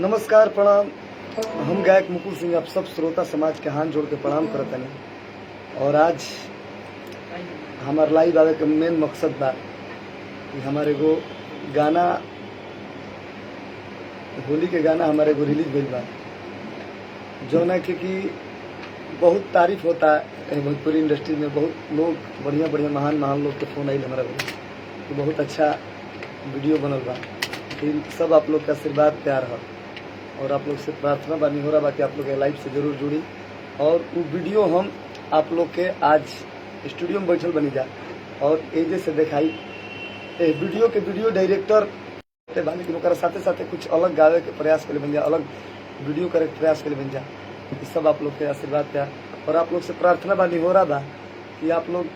नमस्कार प्रणाम। हम गायक मुकुल सिंह आप सब श्रोता समाज के हाथ जोड़ के प्रणाम करत हनी। और आज हमार लाइव आवे के मेन मकसद बा कि हमारे एगो गाना, होली के गाना हमारे एगो रिलीज भइल बा, जौना के कि बहुत तारीफ होता है भोजपुरी इंडस्ट्री में। बहुत लोग बढ़िया बढ़िया महान लोग के फोन आइल हमारा कि बहुत अच्छा वीडियो बनल बा। फिर सब आप लोग का आशीर्वाद प्यार है और आप लोग से प्रार्थना बानी हो रहा बा कि आप लोग लाइव से जरूर जुड़ी। और वो वीडियो हम आप लोग के आज स्टूडियो में बैठल बनी जा और एजे से दिखाई वीडियो के वीडियो डायरेक्टर बानी कि ओकरा साथे साथे कुछ अलग गावे के प्रयास करे बन जा, अलग वीडियो करे के प्रयास करे बन जा। इस सब आप लोग के आशीर्वाद प्यार और आप लोग से प्रार्थना बानी हो रहा बा कि आप लोग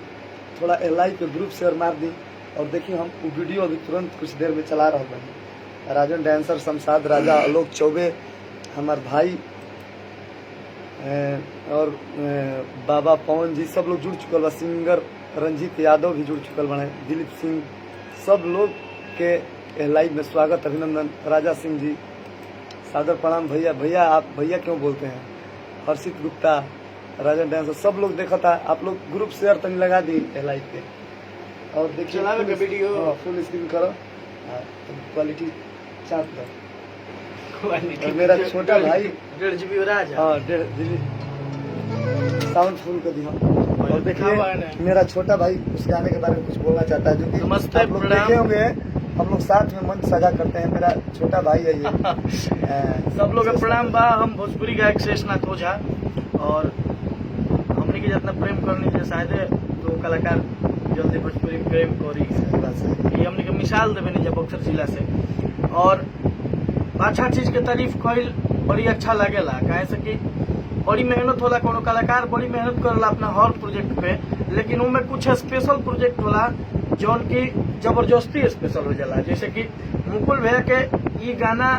थोड़ा लाइव पे ग्रुप शेयर मार दी। और देखिए हम वो वीडियो अभी तुरंत कुछ देर में चला रहा बनी। राजन डांसर, शमशाद राजा, आलोक चौबे, हमार भाई और बाबा पवन जी सब लोग जुड़ चुकल बा। सिंगर रंजीत यादव भी जुड़ चुकल बने, दिलीप सिंह, सब लोग के लाइव में स्वागत, अभिनंदन। राजा सिंह जी सादर प्रणाम। भैया भैया आप भैया क्यों बोलते हैं? हर्षित गुप्ता, राजन डांसर, सब लोग देखा था। आप लोग ग्रुप शेयर तनी लगा दी लाइव पे और देखिए वीडियो फुल स्क्रीन करो, क्वालिटी चाप दो। और मेरा छोटा भाई 1.5 GB हो रहा है। हाँ 1.5 GB साउंड फुल कर दिया। और देखिए मेरा छोटा भाई उस गाने के बारे में कुछ बोलना चाहता है, जो कि नमस्ते, आप लोग देखे होंगे। हम लोग साथ में मंच सजा करते हैं। मेरा छोटा भाई है ये। सब लोग के प्रणाम बा। हम भोजपुरी गायक शेषनाथ ओझा और हमने के जितना प्रेम करनी चाहिए शायद तो कलाकार जल्दी भोजपुरी प्रेम करी। ये हमने के मिसाल देवे नहीं जब बक्सर जिला से। और अच्छा चीज के तारीफ कईल बड़ी अच्छा लगेला, काहे से कि बड़ी मेहनत होला। कोनो कलाकार बड़ी मेहनत करला अपना हर प्रोजेक्ट पे, लेकिन उनमें कुछ स्पेशल प्रोजेक्ट होला जौन की जबरदस्ती स्पेशल हो जाला। जैसे कि मुकुल भैया के ये गाना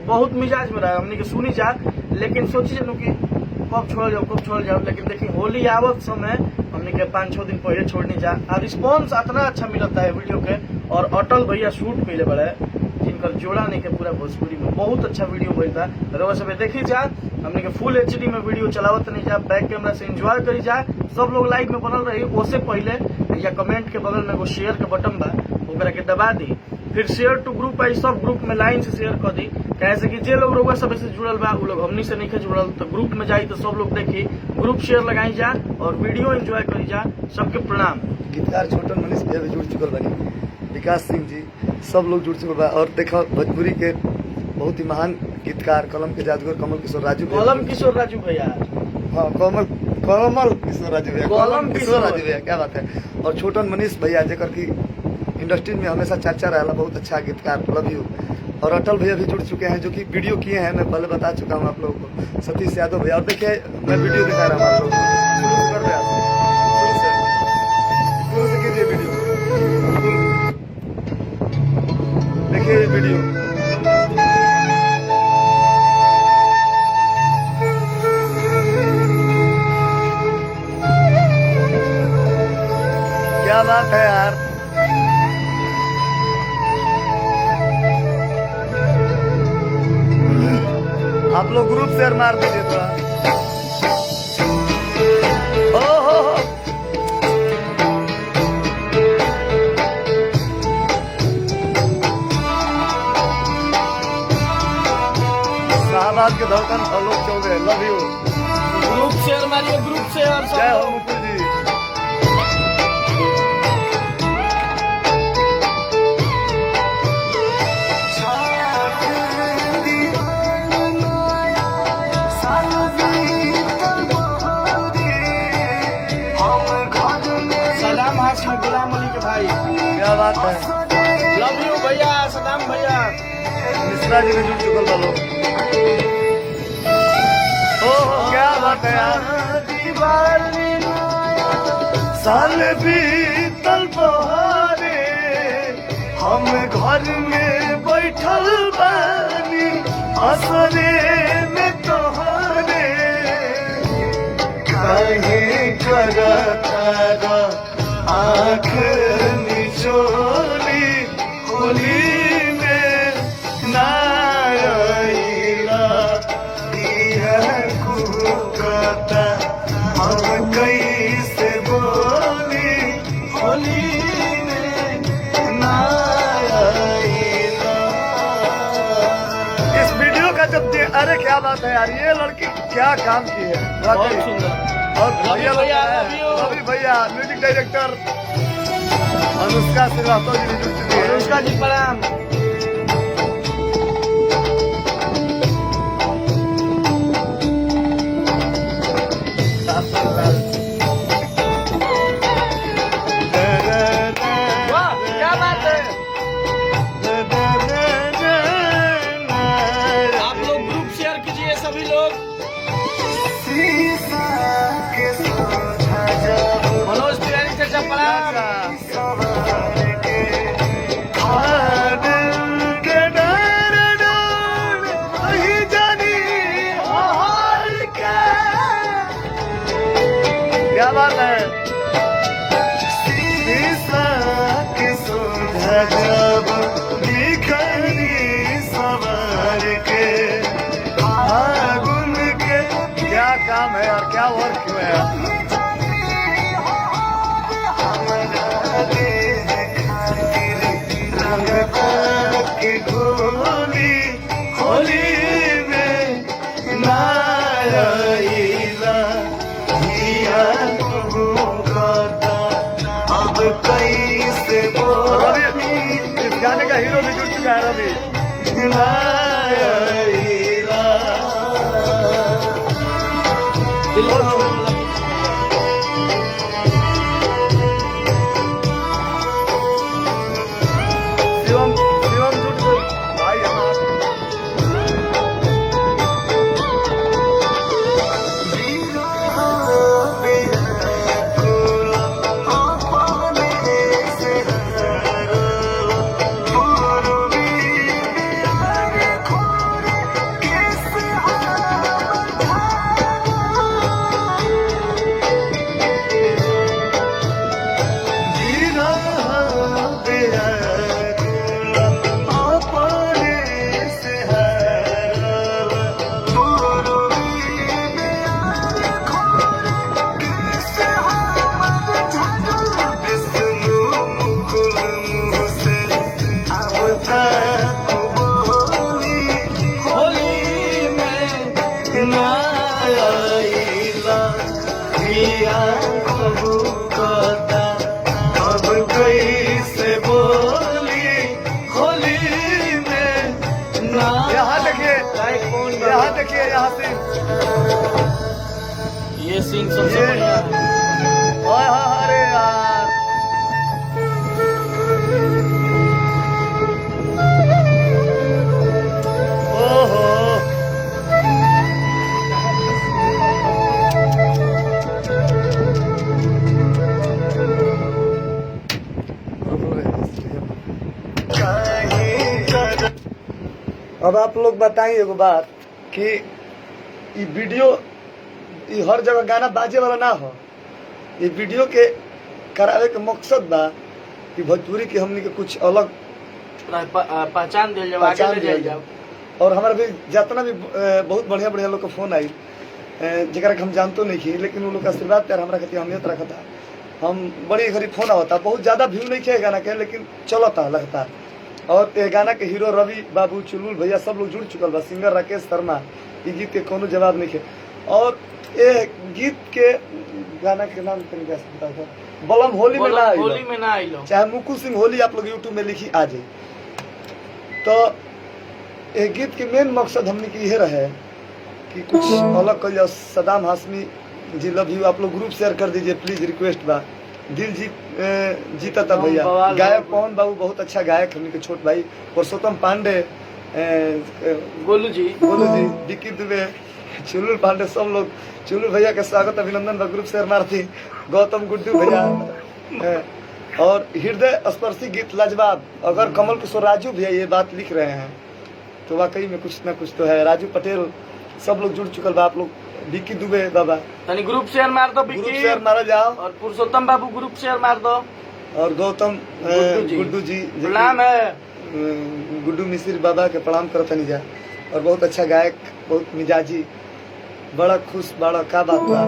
बहुत मिजाज में रहा, हमने के सुनी जा, लेकिन सोची जानू कि कब छोड़ जाओ। लेकिन देखिए होली आवत समय हमने के 5-6 दिन पहले छोड़नी जा, और रिस्पॉन्स इतना अच्छा मिलता है वीडियो के। और अटल भैया शूट कैले बड़े, जिनकर जोड़ा नहीं के पूरा भोजपुरी में बहुत अच्छा वीडियो भइल बा। रउआ सब देखी जा, हमने के फुल HD में वीडियो चलावत नहीं जा, बैक कैमरा से एंजॉय करी जा। सब लोग लाइव में बनल रही। उससे पहले या कमेंट के बगल में एगो शेयर के बटन बा, ओकरा के दबा दी। फिर शेयर टू ग्रुप आई, सब ग्रुप में लाइन से शेयर कर दी। कैसे कि जे लोग रउआ सब से जुड़ल बा उ लोग हमनी से नहीं जुड़ल, तो ग्रुप में जाई तो सब लोग देखी, ग्रुप शेयर लगाई जा और वीडियो एंजॉय करी जा। सबके प्रणाम। गीतकार छोटन मनीष भैया भी जुड़ चुकल बनी, विकास सिंह जी, सब लोग जुड़ चुकल बा। और देखो भोजपुरी के बहुत ही महान गीतकार कलम के जादूगर कमल किशोर राजू भैया। कलम किशोर राजू भैया, हाँ कमल किशोर राजू भैया, कलम किशोर राजू भैया, क्या बात है। और छोटन मनीष भैया जेकर की इंडस्ट्री में हमेशा चर्चा रहा, बहुत अच्छा गीतकार, लव यू। और अटल भैया भी जुड़ चुके हैं, जो कि वीडियो किए हैं, मैं पहले बता चुका हूँ आप लोगों को। सतीश यादव भैया, और देखिए मैं वीडियो दिखा रहा हूँ आप लोगों को, शुरू कर रहे शुरू से कीजिए वीडियो, देखिए वीडियो। क्या बात है यार। आप लोग ग्रुप शेयर मार दीजिए थोड़ा। ओहो शाहबाद के धड़कन Alok Choubey, love you. Group share मारिए, ग्रुप शेयर। जय हो मुकुल जी। सलाम हाशिम गुलाम अली के भाई, क्या बात है। लव यू भैया, सलाम भैया। मिश्रा जी भी जुड़ चुकल बा लोग। ओह क्या बात है यार। साल बीतल बहारे, हम घर में बैठल बानी, असरे में तोहरे काहे करता आँख निचोली होली में नारायण का जब दे, अरे क्या बात है यार, ये लड़की क्या काम की है बहुत वाकई। सुंदर। और भैया लोग भैया, हैं, love you। रवि भैया म्यूजिक डायरेक्टर, अनुष्का श्रीवास्तव जी भी जुड़ चुकी है। अनुष्का जी प्रणाम। वाह, क्या बात है। आप लोग ग्रुप शेयर कीजिए सभी लोग। मनोज तिवारी चाचा प्रणाम। क्या बात है। जब फागुन के क्या काम है यार, क्या वर्क है यार। होली में अब कैसे इस गाने का हीरो भी जुड़ चुका है रवि। शिवम शिवम जुड़ गए भाई यहाँ देखिए, यहाँ देखिए, यहाँ से ये सीन सबसे बढ़िया है। अरे यार ओहो अब आप लोग बताइए एगो बात कि ये वीडियो ये हर जगह गाना बाजे वाला ना हो। ये वीडियो के करावे के मकसद बा कि भोजपुरी के हमनी के कुछ अलग पहचान दिल जाओ, आगे ले जाइल जाओ। और हमारा भी जितना भी बहुत बढ़िया बढ़िया लोग का फोन आई जरा हम जानते नहीं थी, लेकिन वो लोग का आशीर्वाद प्यार हमारा खातिर अहमियत रखा था। हम बड़ी घड़ी फोन आवता, बहुत ज्यादा व्यू नहीं किया गाना के, लेकिन चलता लगता। और ये गाना के हीरो रवि बाबू, चुलबुल भैया सब लोग जुड़ चुकल बा। सिंगर राकेश शर्मा, ये गीत के कोनो जवाब नहीं है। और ये गीत के गाना के नाम तरीका से बता था, बलम होली में ना आइलो, चाहे मुकुल सिंह होली आप लोग यूट्यूब में लिखी आ जाए। तो ये गीत के मेन मकसद हमने की यह रहे कि कुछ अलग कर जाओ। सदाम हाशमी जी लव यू, आप लोग ग्रुप शेयर कर दीजिए प्लीज, रिक्वेस्ट बा। दिल जीता था भैया। गायक पवन बाबू बहुत अच्छा गायक, हमने के छोट भाई। पुरुषोत्तम पांडे, गोलू जी, विक्की दुबे, चुलुल पांडे, सब लोग। चुलुल भैया के स्वागत अभिनंदन बा, ग्रुप शेयर मारती। गौतम गुड्डू भैया, और हृदय स्पर्शी गीत लाजवाब। अगर कमल किशोर राजू भैया ये बात लिख रहे हैं तो वाकई में कुछ ना कुछ तो है। राजू पटेल, सब लोग जुड़ चुकल बा। आप लोग विक्की दुबे बाबा तनी ग्रुप शेयर मार दो, ग्रुप शेयर मारा जाओ। और पुरुषोत्तम बाबू ग्रुप शेयर मार दो। और गौतम गुड्डू जी प्रणाम है, गुड्डू मिश्र बाबा के प्रणाम करता नहीं जा। और बहुत अच्छा गायक, बहुत मिजाजी, बड़ा खुश बड़ा का बात बा।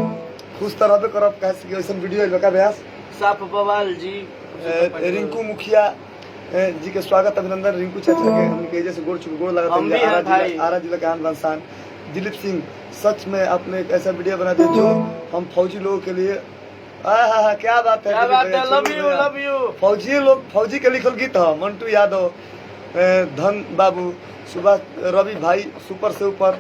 खुश तो रहबे करब, कैसे ऐसा वीडियो का ब्यास। साफ बवाल जी, रिंकू मुखिया, जी के स्वागत अभिनंदन। रिंकू चाचा के हमने जैसे गोड़ लगा हम भी हैं भाई। आरा जिला के आन बानसान। दिलीप सिंह, सच में आपने एक ऐसा वीडियो बना दिया जो हम फौजी लोगों के लिए क्या बात है, क्या बात है, लव यू। फौजी के लिखल गीत है। मंटू यादव, धन बाबू, सुभाष, रवि भाई सुपर से ऊपर,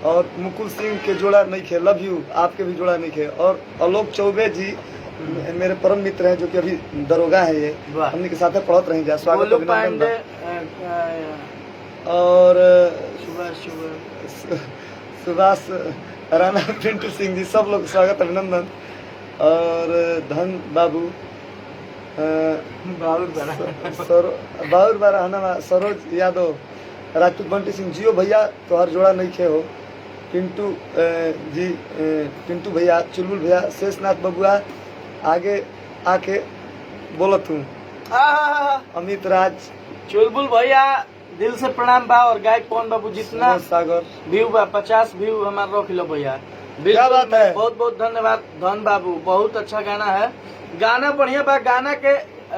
और मुकुल सिंह के जोड़ा नहीं खे, लव यू। आपके भी जोड़ा नहीं खे। और आलोक चौबे जी मेरे परम मित्र हैं, जो कि अभी दरोगा है, ये हमने के साथ पढ़त रहे जा। स्वागत अभिनंदन। और सुभाष राणा, पिंटू सिंह जी, सब लोग स्वागत अभिनंदन। और धन बाबू, बाबूर बारा, सरोज यादव, राजपूत बंटी सिंह, जियो भैया तो हर जोड़ा नहीं खे हो। पिंटू जी, पिंटू भैया, चुलबुल भैया, शेषनाथ बबुआ, आगे आके बोलत हूँ। अमित राज, चुलबुल भैया दिल से प्रणाम बा। और गायक पवन बाबू, जितना सागर व्यू बा 50 व्यू हमारा रख लो भैया। क्या बात है, बहुत बहुत धन्यवाद धन बाबू। बहुत अच्छा गाना है, गाना बढ़िया बा।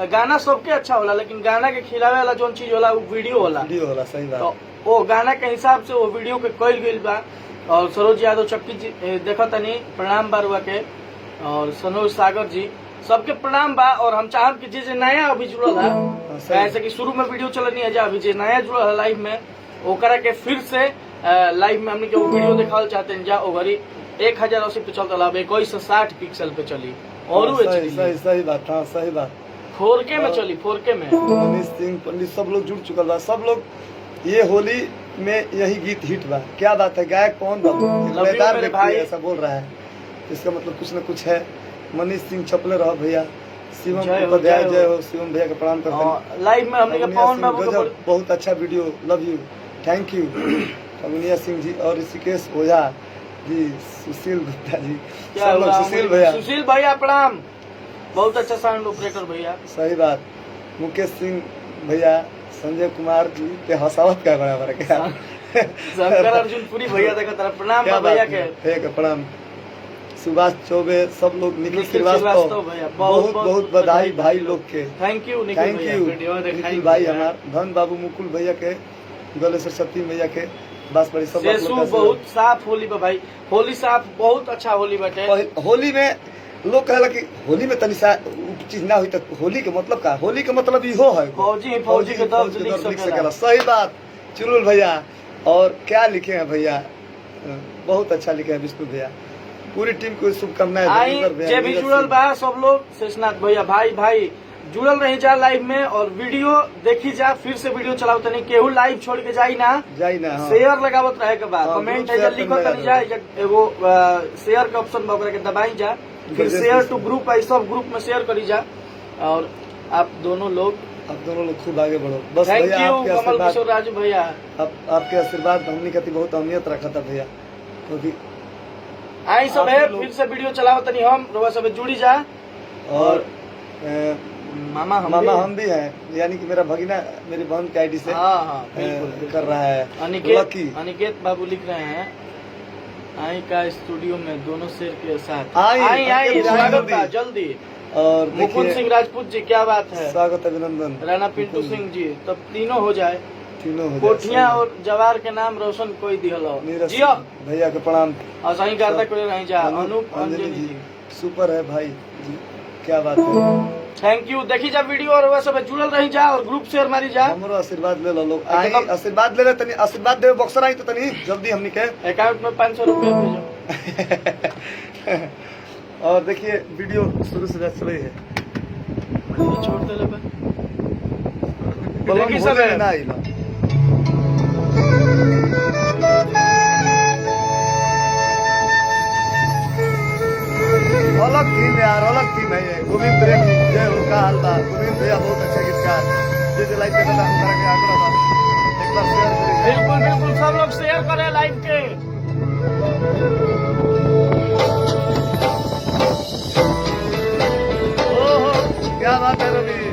गाना सबके अच्छा होला, लेकिन गाना के खिलावे वाला जो चीज होला वो वीडियो होला। सही बात। तो वो गाना के हिसाब से वो वीडियो के कइल गइल बा। और सरोज यादव चक्की जी देखो तनी, प्रणाम बारुआ के। और सनोज सागर जी, सबके प्रणाम बा। और हम चाहब कि जे नया अभी जुड़ल है, ऐसे कि शुरू में वीडियो चलनी है, अभी जे नया जुड़ल है लाइव में, ओकरा के फिर से लाइव में हमने वो वीडियो दिखावल चाहते हैं। जा ओवरी 1080 पे चलता ला, 2160 पिक्सल पे चली। और सही बात। हाँ सही बात। 4K में चली, 4K में। मनीष सिंह पंडित सब लोग जुड़ चुकल बा। सब लोग ये होली में यही गीत हिट बा। क्या बात है, गायक कौन बाबू ऐसा बोल रहा है, इसका मतलब कुछ न कुछ है। मनीष सिंह छपले रहो भैया। शिवम उपाध्याय, जय हो। शिवम भैया का प्रणाम करते हैं। लाइव में हमने पवन बाबू का बहुत अच्छा video, love you, thank you. Avinia Singh ji और ऋषिकेश ओझा जी, सुशील गुप्ता जी, सब लोग। सुशील भैया प्रणाम, बहुत अच्छा साउंड ऑपरेटर भैया। सही बात। मुकेश सिंह भैया, संजय कुमार जी के हसावत का बराबर क्या। शंकर अर्जुन पुरी भैया देखा, प्रणाम भैया के प्रणाम। सुभाष चौबे, सब लोग, निखिल श्रीवास्तव भैया, बहुत बहुत बधाई भाई लोग के। थैंक यू निखिल भाई हमार। धन बाबू, मुकुल भैया के, गले सरस्वती भैया के, बस बड़ी सब बहुत साफ होली बा भाई। होली साफ, बहुत अच्छा होली बाटे। होली में लोग कहला कि होली में तनी सा चीज ना हुई तो होली के मतलब का, होली के मतलब इहो है फौजी के दर्द लिख सकेला। सही बात चुलबुल भैया। और क्या लिखे हैं भैया, बहुत अच्छा लिखे हैं विष्णु भैया। पूरी टीम को शुभकामनाएं। जे भी जुड़ल बा सब लोग, शेषनाथ भैया, भाई जुड़ल रही जा लाइव में। और वीडियो देखी जा, फिर से वीडियो चलाओ तनी, केहू लाइव छोड़ के जाई ना। शेयर लगावत रहे के बाद, कमेंट है लिखो तनी जा, एगो शेयर के ऑप्शन बा के दबाई जा, फिर शेयर टू ग्रुप है, सब ग्रुप में शेयर करी जा। और आप दोनों लोग खूब आगे बढ़ो बस। थैंक यू कमल किशोर राजू भैया, आपके आशीर्वाद हमने कहती बहुत अहमियत रखा था भैया, क्योंकि आई सब है। फिर से वीडियो चलाओ तनी, हम रोवा सब जुड़ी जा। और मामा हम भी हैं, यानी कि मेरा भगिना मेरी बहन के आईडी से कर रहा है। अनिकेत बाबू लिख रहे हैं, आई का स्टूडियो में दोनों शेर के साथ आई स्वागत बा जल्दी। और मुकुंद सिंह राजपूत जी, क्या बात है, स्वागत अभिनंदन। राणा पिंटू सिंह जी, तब तीनों हो जाए। कोठिया और जवार के नाम रोशन कोई दिहलो। जियो भैया के प्रणाम। और सही करता कोई नहीं जा। अनूप अंजलि जी, सुपर है भाई जी, क्या बात है। Thank you. देखी जा वीडियो और वह सब जुड़ल रही जा, और ग्रुप शेयर मारी जा। हमरो आशीर्वाद ले लो लोग, आई आशीर्वाद ले तनी, आशीर्वाद देवे बॉक्सर आई तो तनी जल्दी हमनी के अकाउंट में 500 रुपए भेजो। और देखिए वीडियो शुरू से चल रही है। छोड़ दे ले देखी सब है ना आइला। अलग थीम यार, अलग थीम है ये। गोविंद प्रेमी, जय हो। का हाल बा गोविंद भैया, बहुत अच्छा गीतकार। जो लाइव देखा था हमरा के आग्रह था, एक बार शेयर करिए। बिल्कुल सब लोग शेयर करें लाइव के। ओहो क्या बात है रवि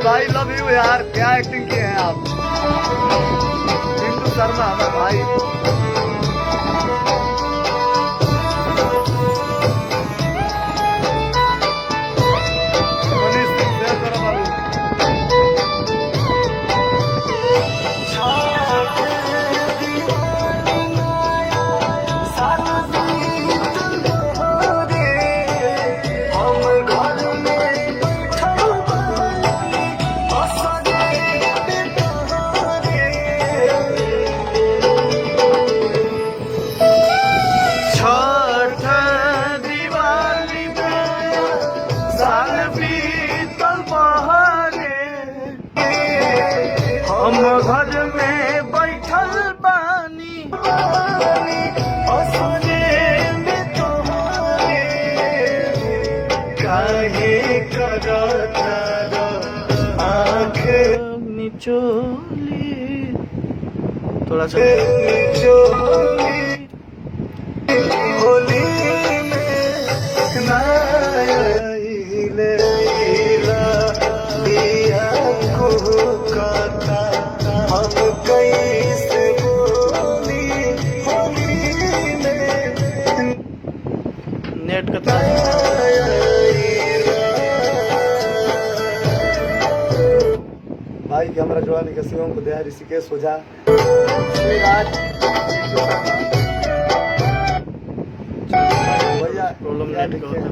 भाई, लव यू यार, क्या एक्टिंग किए हैं आप। बिंदु शर्मा हमारे भाई। मनीष सिंह शेयर करो बाबू। घर में बैठल बानी असरे में तोहरे काहे करता आँख निचोली थोड़ा सा होली में नाइले दिया को कथा हम कैसे बोली होली में नेट कथा भाई के हमारा जवानी के शिवम को दया ऋषिकेश ओझा भैया प्रॉब्लम नेट का होता है।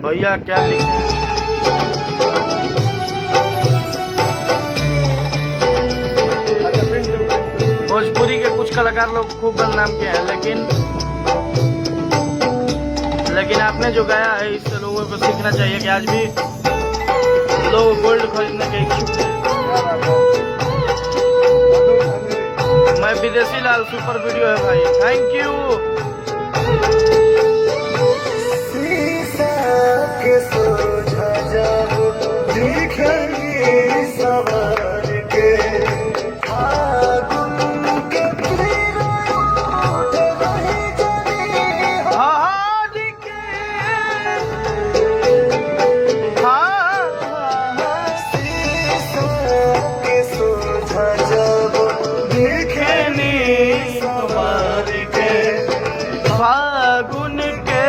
भैया क्या लिखे भोजपुरी के कुछ कलाकार लोग खूब बदनाम किए हैं, लेकिन आपने जो गाया है इससे लोगों को सीखना चाहिए कि आज भी लोग गोल्ड खरीदने के इच्छुक हैं। मैं विदेशी लाल सुपर वीडियो है भाई, थैंक यू। फागुन के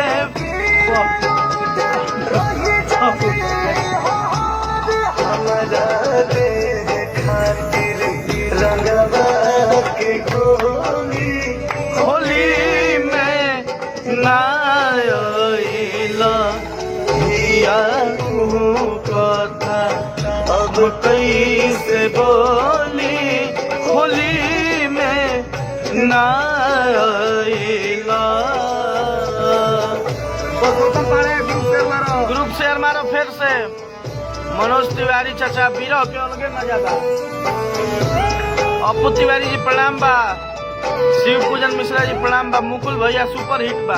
होली में नाइला कथा अब कैसे बोली होली में नाइला ग्रुप शेयर मारो फिर से। मनोज तिवारी चाचा बीरो के अलगे मजा बा। अपू तिवारी जी प्रणाम बा। शिव पूजन मिश्रा जी प्रणाम बा। मुकुल भैया सुपर हिट बा।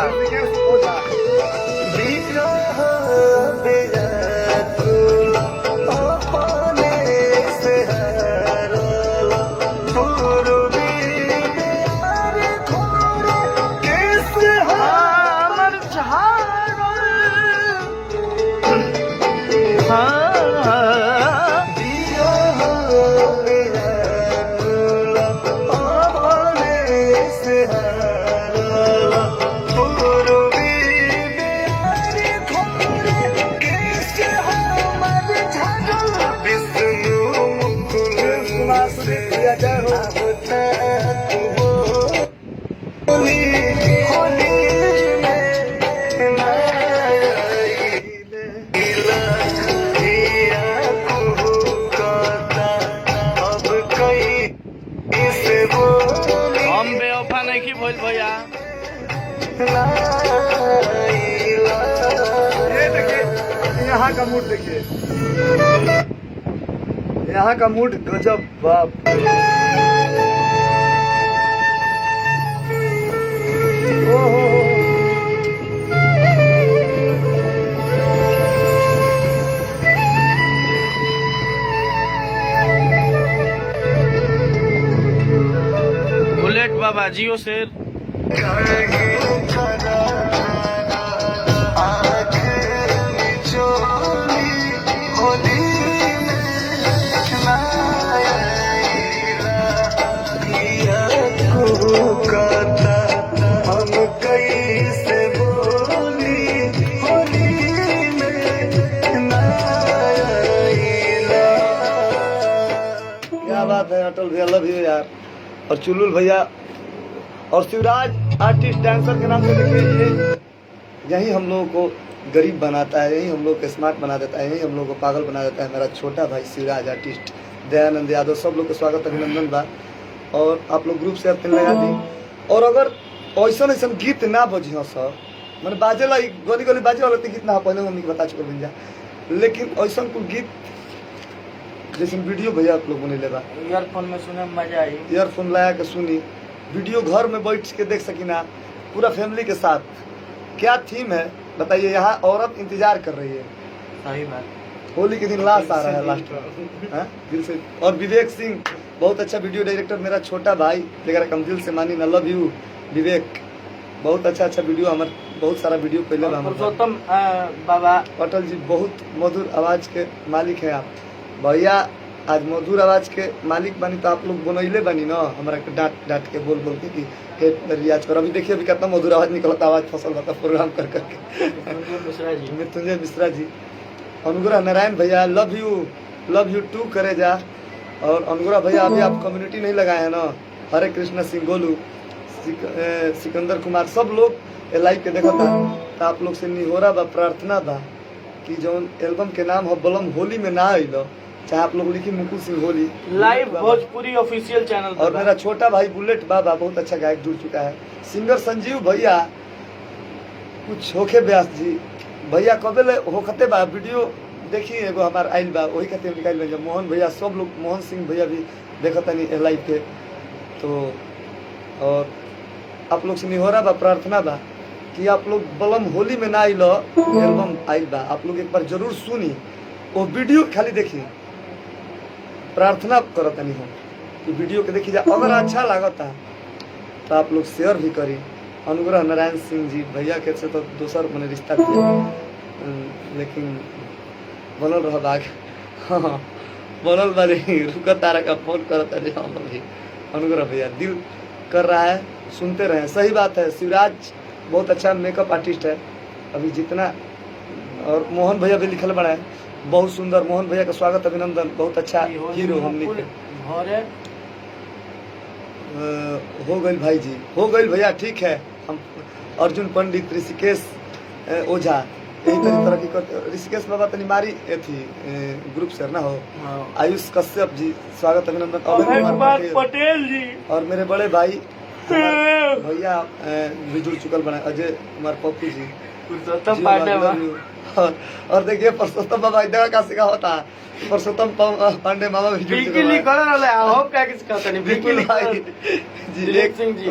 हम बेवफा नहीं की भइल भैया। ये देखिए यहाँ का मूड, देखिए यहाँ का मूड गजब बाप। बुलेट बाबा जियो शेर। क्या बात है अटल भैया, लव यू यार। और चुलुल भैया और शिवराज आर्टिस्ट डांसर के नाम से देखिए, यही हम लोगों को गरीब बनाता है, यही हम लोग को स्मार्ट बना देता है, यही हम लोग को पागल बना देता है। मेरा छोटा भाई शिवराज आर्टिस्ट, दयानंद यादव, सब लोग को स्वागत अभिनंदन बा। और आप लोग ग्रुप से अपने लगा दी। और अगर ऐसा ऐसा गीत ना बजी हो सब मैंने बाजे ला गली गली बाजे वाला गीत ना पहले मम्मी के बता चुके बन जा, लेकिन ऐसा को गीत जैसे वीडियो भैया आप लोग बने बा। ईयरफोन में सुने में मजा आई। ईयरफोन लगा के सुनी, वीडियो घर में बैठ के देख सकी ना, पूरा फैमिली के साथ। क्या थीम है बताइए, यहाँ औरत इंतजार कर रही है। सही बात। होली के दिन लास्ट आ रहा है, लास्ट में हाँ? दिल से। और विवेक सिंह बहुत अच्छा वीडियो डायरेक्टर, मेरा छोटा भाई, लेकर हम दिल से मानी ना, लव यू विवेक। बहुत अच्छा वीडियो, हमारे बहुत सारा वीडियो पहले पुरुषोत्तम बाबा पटेल जी बहुत मधुर आवाज के मालिक है आप भैया। आज मधुर आवाज के मालिक बनी तो आप लोग बनैले बनी ना, हमारा के डांट के बोल के कि हेड रियाज कर। अभी देखिए अभी कितना मधुर आवाज निकलता, आवाज फसल होता प्रोग्राम कर करके। मृत्युंजय मिश्रा जी, अनुग्रह नारायण भैया, लव यू टू करे जा। और अनुग्रह भैया अभी आप कम्युनिटी नहीं लगाए हैं ना, हरे कृष्ण सिंह गोलू, सिकंदर कुमार, सब लोग लाइव के देखा था। तो आप लोग से निहोरा बा, प्रार्थना बा कि जो एल्बम के नाम है बलम होली में ना आइलो, चाहे आप लोग लिखी Mukul Singh Holi live Bhojpuri official channel. और मेरा छोटा भाई बुलेट बाबा बहुत अच्छा गायक जुड़ चुका है। सिंगर संजीव भैया, कुछ होखे व्यास जी भैया कबे होखते बा वीडियो देखिए, एगो हमार आइल बा वही खातिर निकाल भेजा। मोहन भैया, सब लोग, मोहन सिंह भैया भी देखता नहीं लाइव पे। तो और आप लोग से निहोरा बा, प्रार्थना बा कि आप लोग बलम होली में ना आइलो एल्बम आइल बा, आप लोग एक बार जरूर सुनी, वो वीडियो खाली देखी। प्रार्थना करता नहीं हम कि वीडियो के देखी जा, अगर अच्छा लागता तो आप लोग शेयर भी करी। अनुग्रह नारायण सिंह जी भैया के से तो दोसर मने रिश्ता दिया, लेकिन बनल रह बाग। हाँ बनल बारी, रुका तारा का फोन करता नहीं हम भी। अनुग्रह भैया दिल कर रहा है, सुनते रहे। सही बात है, शिवराज बहुत अच्छा मेकअप आर्टिस्ट है अभी जितना। और मोहन भैया भी लिखल बड़ा है, बहुत सुंदर। मोहन भैया का स्वागत, अभिनंदन, बहुत अच्छा हीरो हमने हो गई भाई जी, हो गई भैया, ठीक है। हम अर्जुन पंडित, ऋषिकेश ओझा, यही तरह की ऋषिकेश बाबा तनी मारी थी ग्रुप से ना हो। आयुष कश्यप जी स्वागत, अभिनंदन। अभय पटेल जी, और मेरे बड़े भाई भैया भी जुड़ चुकल बना, अजय कुमार पप्पू जी, पुरुषोत्तम पांडे। और देखिए परसोत्तम बाबा इधर का सिखा होता है, परसोत्तम पांडे मामा भी जुड़ चुके हैं।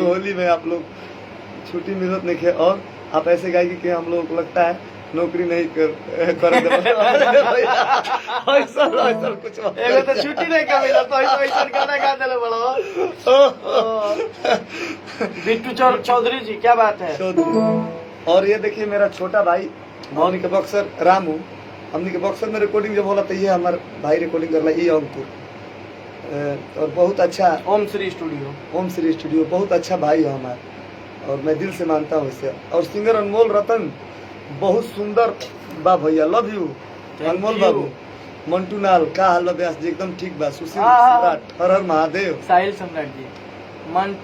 होली में आप लोग छुट्टी मिलत नहीं है, और आप ऐसे गाएगी कि हम लोग को लगता है नौकरी नहीं कर कुछ तो छुट्टी नहीं कर मिला तो ऐसा गाना गा देले बड़ो। बिट्टू चौधरी जी, क्या बात है चौधरी। और ये देखिए मेरा छोटा भाई हमनी के बक्सर रामू, हमनी के बक्सर में रिकॉर्डिंग जब होला तो ये हमारे भाई रिकॉर्डिंग करला, ये अंकुर। और बहुत अच्छा ओम श्री स्टूडियो बहुत अच्छा भाई है हमारा, और मैं दिल से मानता हूँ इससे। और सिंगर अनमोल रतन बहुत सुंदर बा भैया, लव यू अनमोल बाबू। मंटू नाल का हाल व्यास जी, एकदम ठीक बा। सुशील सम्राट, हर हर महादेव। साहिल सम्राट जी,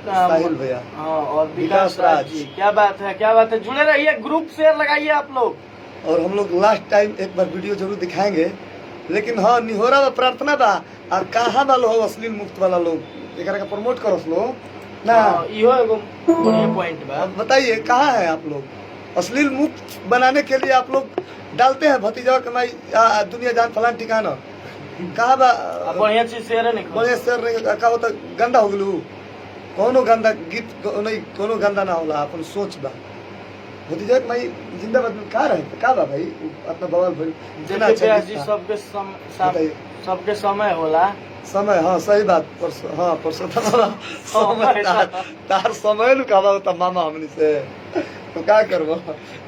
साहिल भैया, और विकास राज जी, क्या बात है। जुड़े रहिए, ग्रुप शेयर लगाइए आप लोग। और हम लोग लास्ट टाइम एक बार वीडियो जरूर दिखाएंगे, लेकिन हाँ निहोरा बा, प्रार्थना बा। और कहाँ वाला हो अश्लील मुक्त वाला लोग, एक का प्रमोट करो लोग ना, इहो एगो बढ़िया पॉइंट बा। बताइए कहाँ है आप लोग? अश्लील मुक्त बनाने के लिए आप लोग डालते हैं भतीजा कमाई दुनिया जान फलान ठिकाना, कहाँ बा बढ़िया चीज शेयर नहीं, बढ़िया शेयर नहीं का होता, गंदा हो गलू। कोनो गंदा गीत नहीं, कोनो गंदा ना होला, अपन सोच बा। भतीजा कमाई जिंदाबाद में का रहे का बा भाई, अपना बवाल भाई जितना अच्छा जी। सबके समय होला, समय। हाँ सही बात, हाँ परसोत्तम समय तार समय नु कहबा त मामा हमनी से तो का करबो।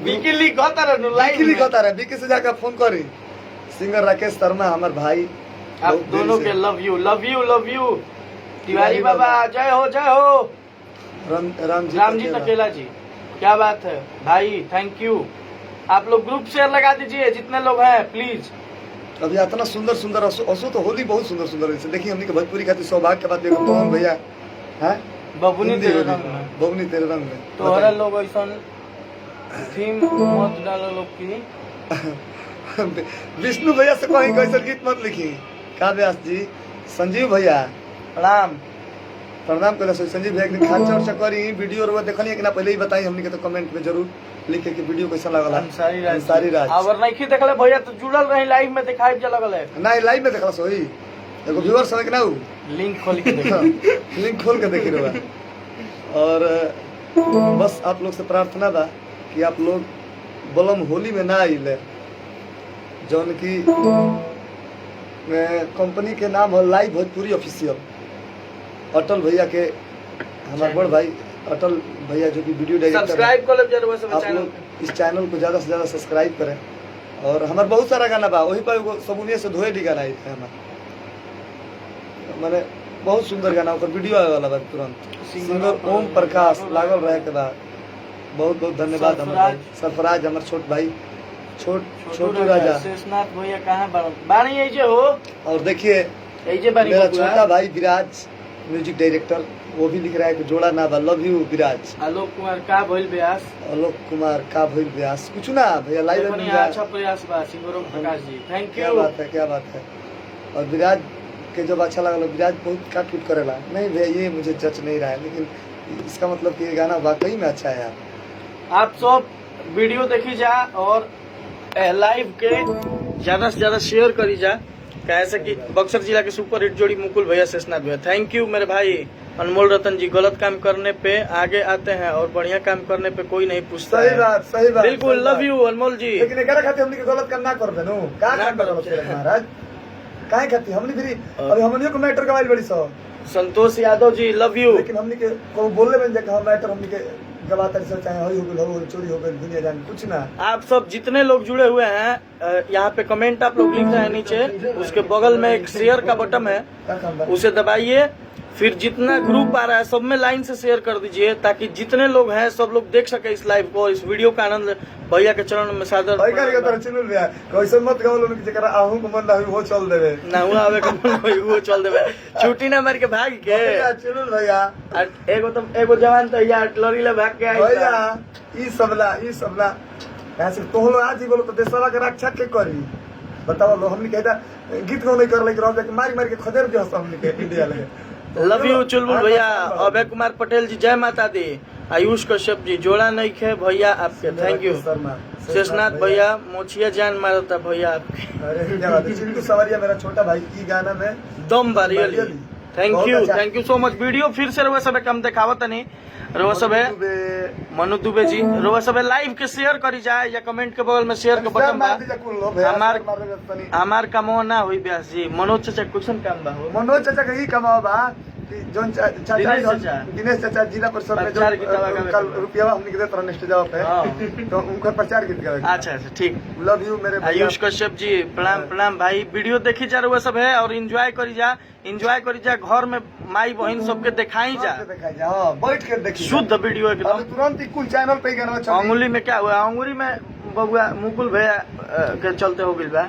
बीकी लिखता रहे बीकी से जाकर फोन करी। सिंगर राकेश शर्मा हमार भाई, आप दोनों के लव यू। तिवारी बाबा जय हो। राम जी तकेला जी, क्या बात है भाई, थैंक यू। आप लोग ग्रुप शेयर लगा दीजिए जितने लोग हैं प्लीज। अभी इतना सुंदर असो तो होली बहुत सुंदर देखिए हमने के भोजपुरी खातिर सौभाग्य के बात मोहन भैया है बबुनी तेरे रंग में तो हर लोग ऐसा थीम मत डालो लोग की। विष्णु भैया से कहीं कैसे गीत मत लिखी। का व्यास जी, संजीव भैया प्रणाम कर। संजीव भैया एक खान चर्चा करी वीडियो और देखनी है कि ना, पहले ही बताई हमने के तो कमेंट में जरूर लिखे कि वीडियो कैसा लगला। अंसारी राज अगर नहीं देखले भैया तो जुड़ल रही, लाइव में दिखाई लगल है। नहीं लाइव में देखला सोई एगो व्यूअर समय के ना उ लिंक खोल के देखो। लिंक खोल के देखी रहा। और बस आप लोग से प्रार्थना बा कि आप लोग बलम होली में ना आइले, जौन की कंपनी के नाम है लाइव भोजपुरी ऑफिशियल। अटल भैया के, हमारे बड़ भाई अटल भैया जो कि वीडियो डायरेक्टर, सब्सक्राइब कर लो जरूर सब आप चैनल लोग इस चैनल को ज़्यादा से ज़्यादा सब्सक्राइब करें। और हमारे बहुत सारा गाना बा, वही पर एगो सबुनिया से धोए डी गाना आई थे हमारे, मैंने बहुत सुंदर गाना ओकर वीडियो आवे वाला बा तुरंत। सिंगर ओम प्रकाश लागल रहे के बाद बहुत बहुत धन्यवाद। हमारे सरफराज हमारे छोट भाई छोटू राजा शेषनाथ भैया कहाँ बाणी है जो हो। और देखिए मेरा छोटा भाई विराज म्यूजिक डायरेक्टर, वो भी लिख रहा है कि जोड़ा ना बा, लव यू विराज। आलोक कुमार का भइल व्यास, आलोक कुमार का भइल व्यास, कुछ ना भैया लाइव में अच्छा प्रयास बा। सिंगर ओम प्रकाश जी थैंक क्या यू। बात है, क्या बात है। और विराज के जब अच्छा लगा, विराज बहुत काट पीट करेला, नहीं भैया ये मुझे जच नहीं रहा है, लेकिन इसका मतलब कि ये गाना वाकई में अच्छा है यार। आप सब वीडियो देखी जा और लाइव के ज्यादा से ज्यादा शेयर करी जा, कैसे कि बक्सर जिला के सुपर हिट जोड़ी मुकुल भैया शेषनाथ भैया। थैंक यू मेरे भाई अनमोल रतन जी। गलत काम करने पे आगे आते हैं और बढ़िया काम करने पे कोई नहीं पूछता सही है। बात, सही बात, बिल्कुल लव यू अनमोल जी। लेकिन एकरा खातिर हमनी के गलत काम ना कर देनु, का ना कर करो महाराज, काहे खातिर हमनी फिर अभी हमनियो को मैटर गवाइल बड़ी सो। Santosh Yadav ji love you. लेकिन हमनी के को बोलले में जे हम मैटर हमनी के गवाता से चाहे होई हो गइल चोरी हो गइल दुनिया जान कुछ ना। आप सब जितने लोग जुड़े हुए हैं यहाँ पे कमेंट आप लोग लिख रहे हैं नीचे, उसके बगल में एक शेयर का बटन है, का काम बा? उसे दबाइए। फिर जितना ग्रुप आ रहा है सब में लाइन से शेयर कर दीजिए, ताकि जितने लोग हैं सब लोग देख सके इस लाइव को, इस वीडियो का आनंद भैया के चरण में सादर। भाई का तरह चिनुल भैया कैसे मत गाओ लोग जेकरा आहू को मन ना हो चल देवे ना हुआ आवे के मन होई वो चल देवे, छुट्टी ना मार के भाग के। चिनुल भैया एगो जवान तो यार लड़ी ले भाग के आई भैया ई सबला ऐसे तोहलो आज ही बोलो तो देशवा के रक्षा के करी। बताओ लो हमनी कहता गीत गो नहीं कर ले रह जाके मार के खदेर दियो हमनी के इंडिया ले। लव यू चुलबुल भैया। अभय कुमार पटेल जी जय माता दी। आयुष कश्यप जी जोड़ा नहीं खे भैया आपके, थैंक यू। शेषनाथ भैया मोचिया जान मारता भैया आपके। अरे क्या बात है, चिंटू सवारिया मेरा छोटा भाई ई गाना में दम बा really. Thank you so much. Video फिर से रोवा सबे कम दिखावत नहीं, रोवा सबे मनु दुबे जी रोवा सबे लाइव के शेयर करी जाए या कमेंट के बगल में शेयर के बटन बा। हमार कमो ना हुई ब्यास जी। मनोज चाचा क्वेश्चन काम बा हो। मनोज चाचा का ही कमाओ बा कि जोन चाचा दिनेश चाचा जिला परिषद में जो कल रुपया हमने के देत नेक्स्ट जवाब पे तो उनका प्रचार गीत गावे। अच्छा ठीक। लव यू मेरे भैया आयुष कश्यप जी प्रणाम भाई। वीडियो देखी जा रहा सब है और एंजॉय करी जा घर में माई बहन सबके दिखाई जा बैठ के देखिए शुद्ध वीडियो एकदम। तुरंत ही कुल चैनल पे गाना चल। अंगुली में क्या हुआ, अंगुली में बबुआ मुकुल भैया के चलते हो गइल बा,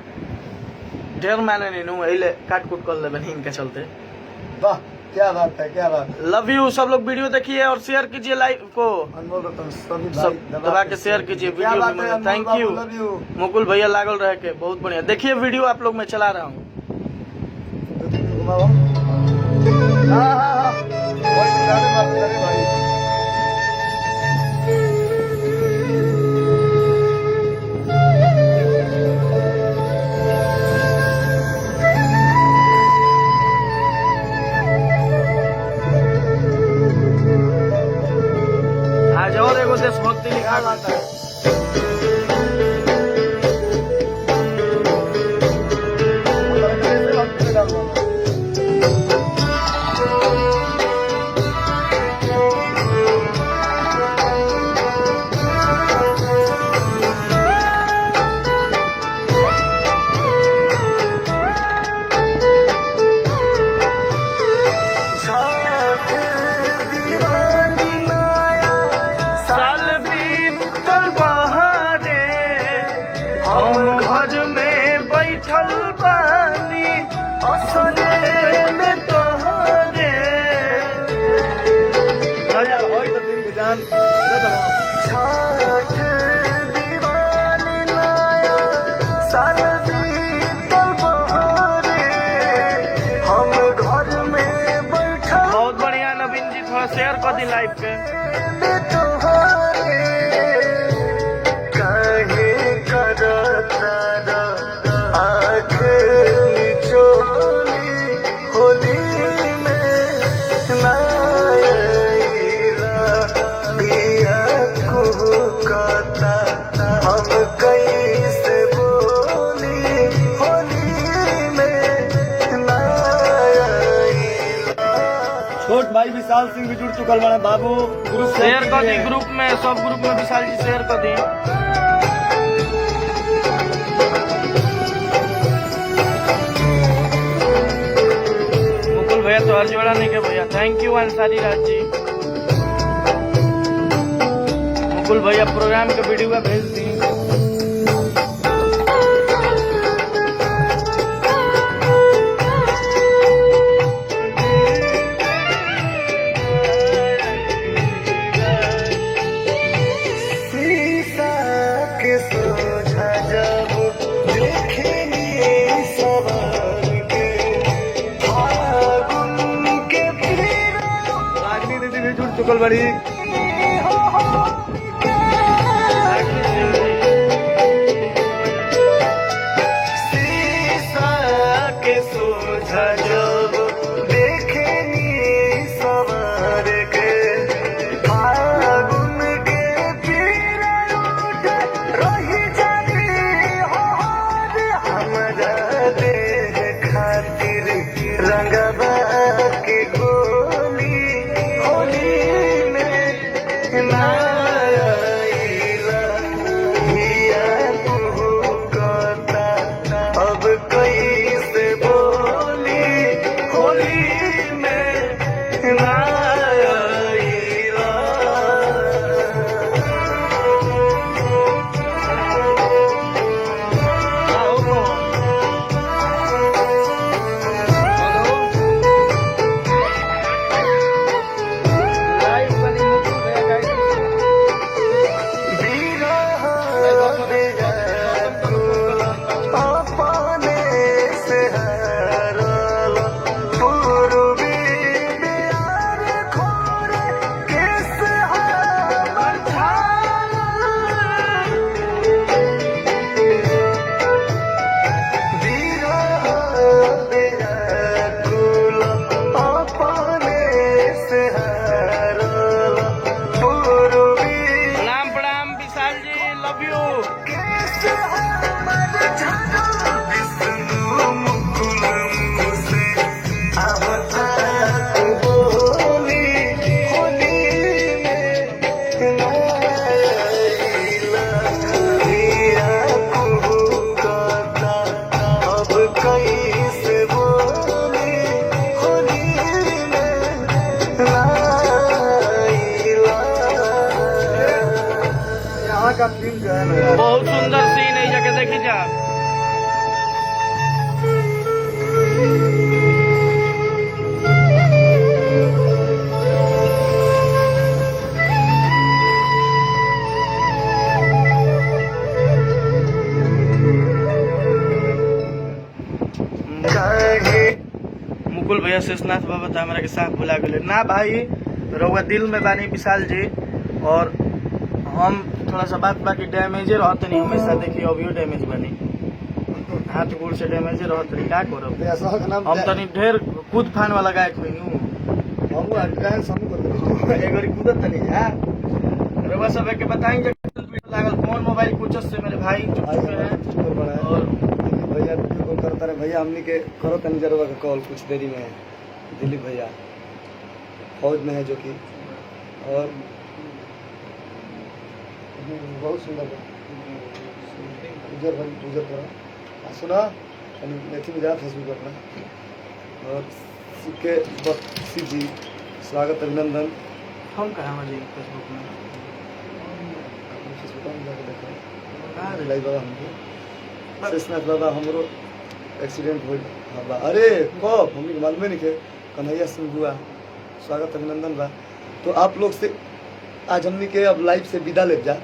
ढेर माने नहीं नु एले काट कुट कर लेबे इनके चलते। वाह क्या बात है, क्या बात। Love you. सब लोग वीडियो देखिए और शेयर कीजिए लाइव को, अनमोल रतन सभी सब दबा के शेयर कीजिए वीडियो में। थैंक यू मुकुल भैया लागल रहे के बहुत बढ़िया। देखिए वीडियो आप लोग मैं चला रहा हूँ। आज और एगो देशभक्ति लिखा जाता है। बहुत बढ़िया नवीन जी, थोड़ा शेयर कर दी लाइव के। छोट भाई विशाल सिंह भी जुड़ चुकल बने बाबू ग्रुप शेयर कर दी ग्रुप में, सब ग्रुप में विशाल जी शेयर कर दी। मुकुल भैया तो हर जोड़ा नहीं के भैया, थैंक यू अंसारी राज जी। मुकुल भैया प्रोग्राम के वीडियो का भेज दी। चुकल बड़ी शीशा के सोझा जब देखनी सवार के फागुन के पीरा उठे रही जाती होर हमरा देह खातिर रंगवा के गोली होली अब कैसे बोली होली में का सीन जो है ना यार, बहुत सुंदर सीन है, जाके देखी जा। मुकुल भैया शेषनाथ बाबा तो हमारा के साथ बुला गए ना भाई, रउआ दिल में बानी विशाल जी, और हम थोड़ा सा बात बाकी डैमेजे रहते नहीं हमेशा, देखिए अभियो डैमेज बनी, हाथ गोड़ से डैमेजे रहते नहीं, क्या करब ऐसा का नाम हम तनी ढेर कूद फान वाला गायक हुई हम अटकाए समूह कर एक बार कूदत तनी जा रउआ सब के बताएंगे लागल फोन मोबाइल कुछ से मेरे भाई चुप चुप हैं, और भैया वीडियो कॉल करता रहे भैया, हमनी के करो तनी जरूर का कॉल कुछ देरी में है। दिलीप भैया फौज में है जो कि, और बहुत सुंदर गुजर करा सुना मेथी में जा फेसबुक अपना, और सिक्के बख्शी जी स्वागत अभिनंदन। हम कहाँ जी फेसबुक में फेसबुक में जाकर देखा लाइव बाबा हमको शेषनाथ बाबा हमरो एक्सीडेंट हो बा, अरे कब हमने के मालूम नहीं के कन्हैया सिंह हुआ स्वागत अभिनंदन बा। तो आप लोग से आज हमने के अब लाइव से विदा ले जा,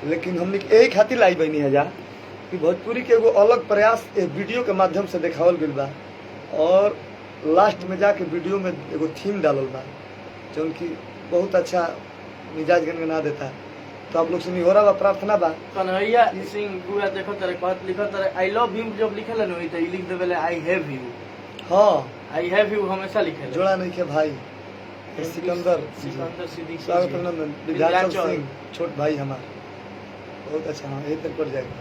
लेकिन हमने के यही खातिर लाइव बनी है जा कि भोजपुरी के एगो अलग प्रयास वीडियो के माध्यम से देखावल गई बा, और लास्ट में जाके वीडियो में एगो थीम डालल बा जो उनकी बहुत अच्छा मिजाज गनगना देता है। तो आप लोग से निहोरा बा, प्रार्थना बा, कन्हैया सिंह पूरा देखो तेरे कहत लिखो तेरे आई लव यू जब लिखे ला तो लिख देवे आई हैव यू, हाँ आई हैव यू हमेशा लिखे जोड़ा नहीं के भाई, सिकंदर जी। सिकंदर सिद्दीकी स्वागत जी। अभिनंदन। विद्याचल विंध्याचल। सिंह छोट भाई हमारा बहुत अच्छा। हाँ यही तक पड़ जाएगा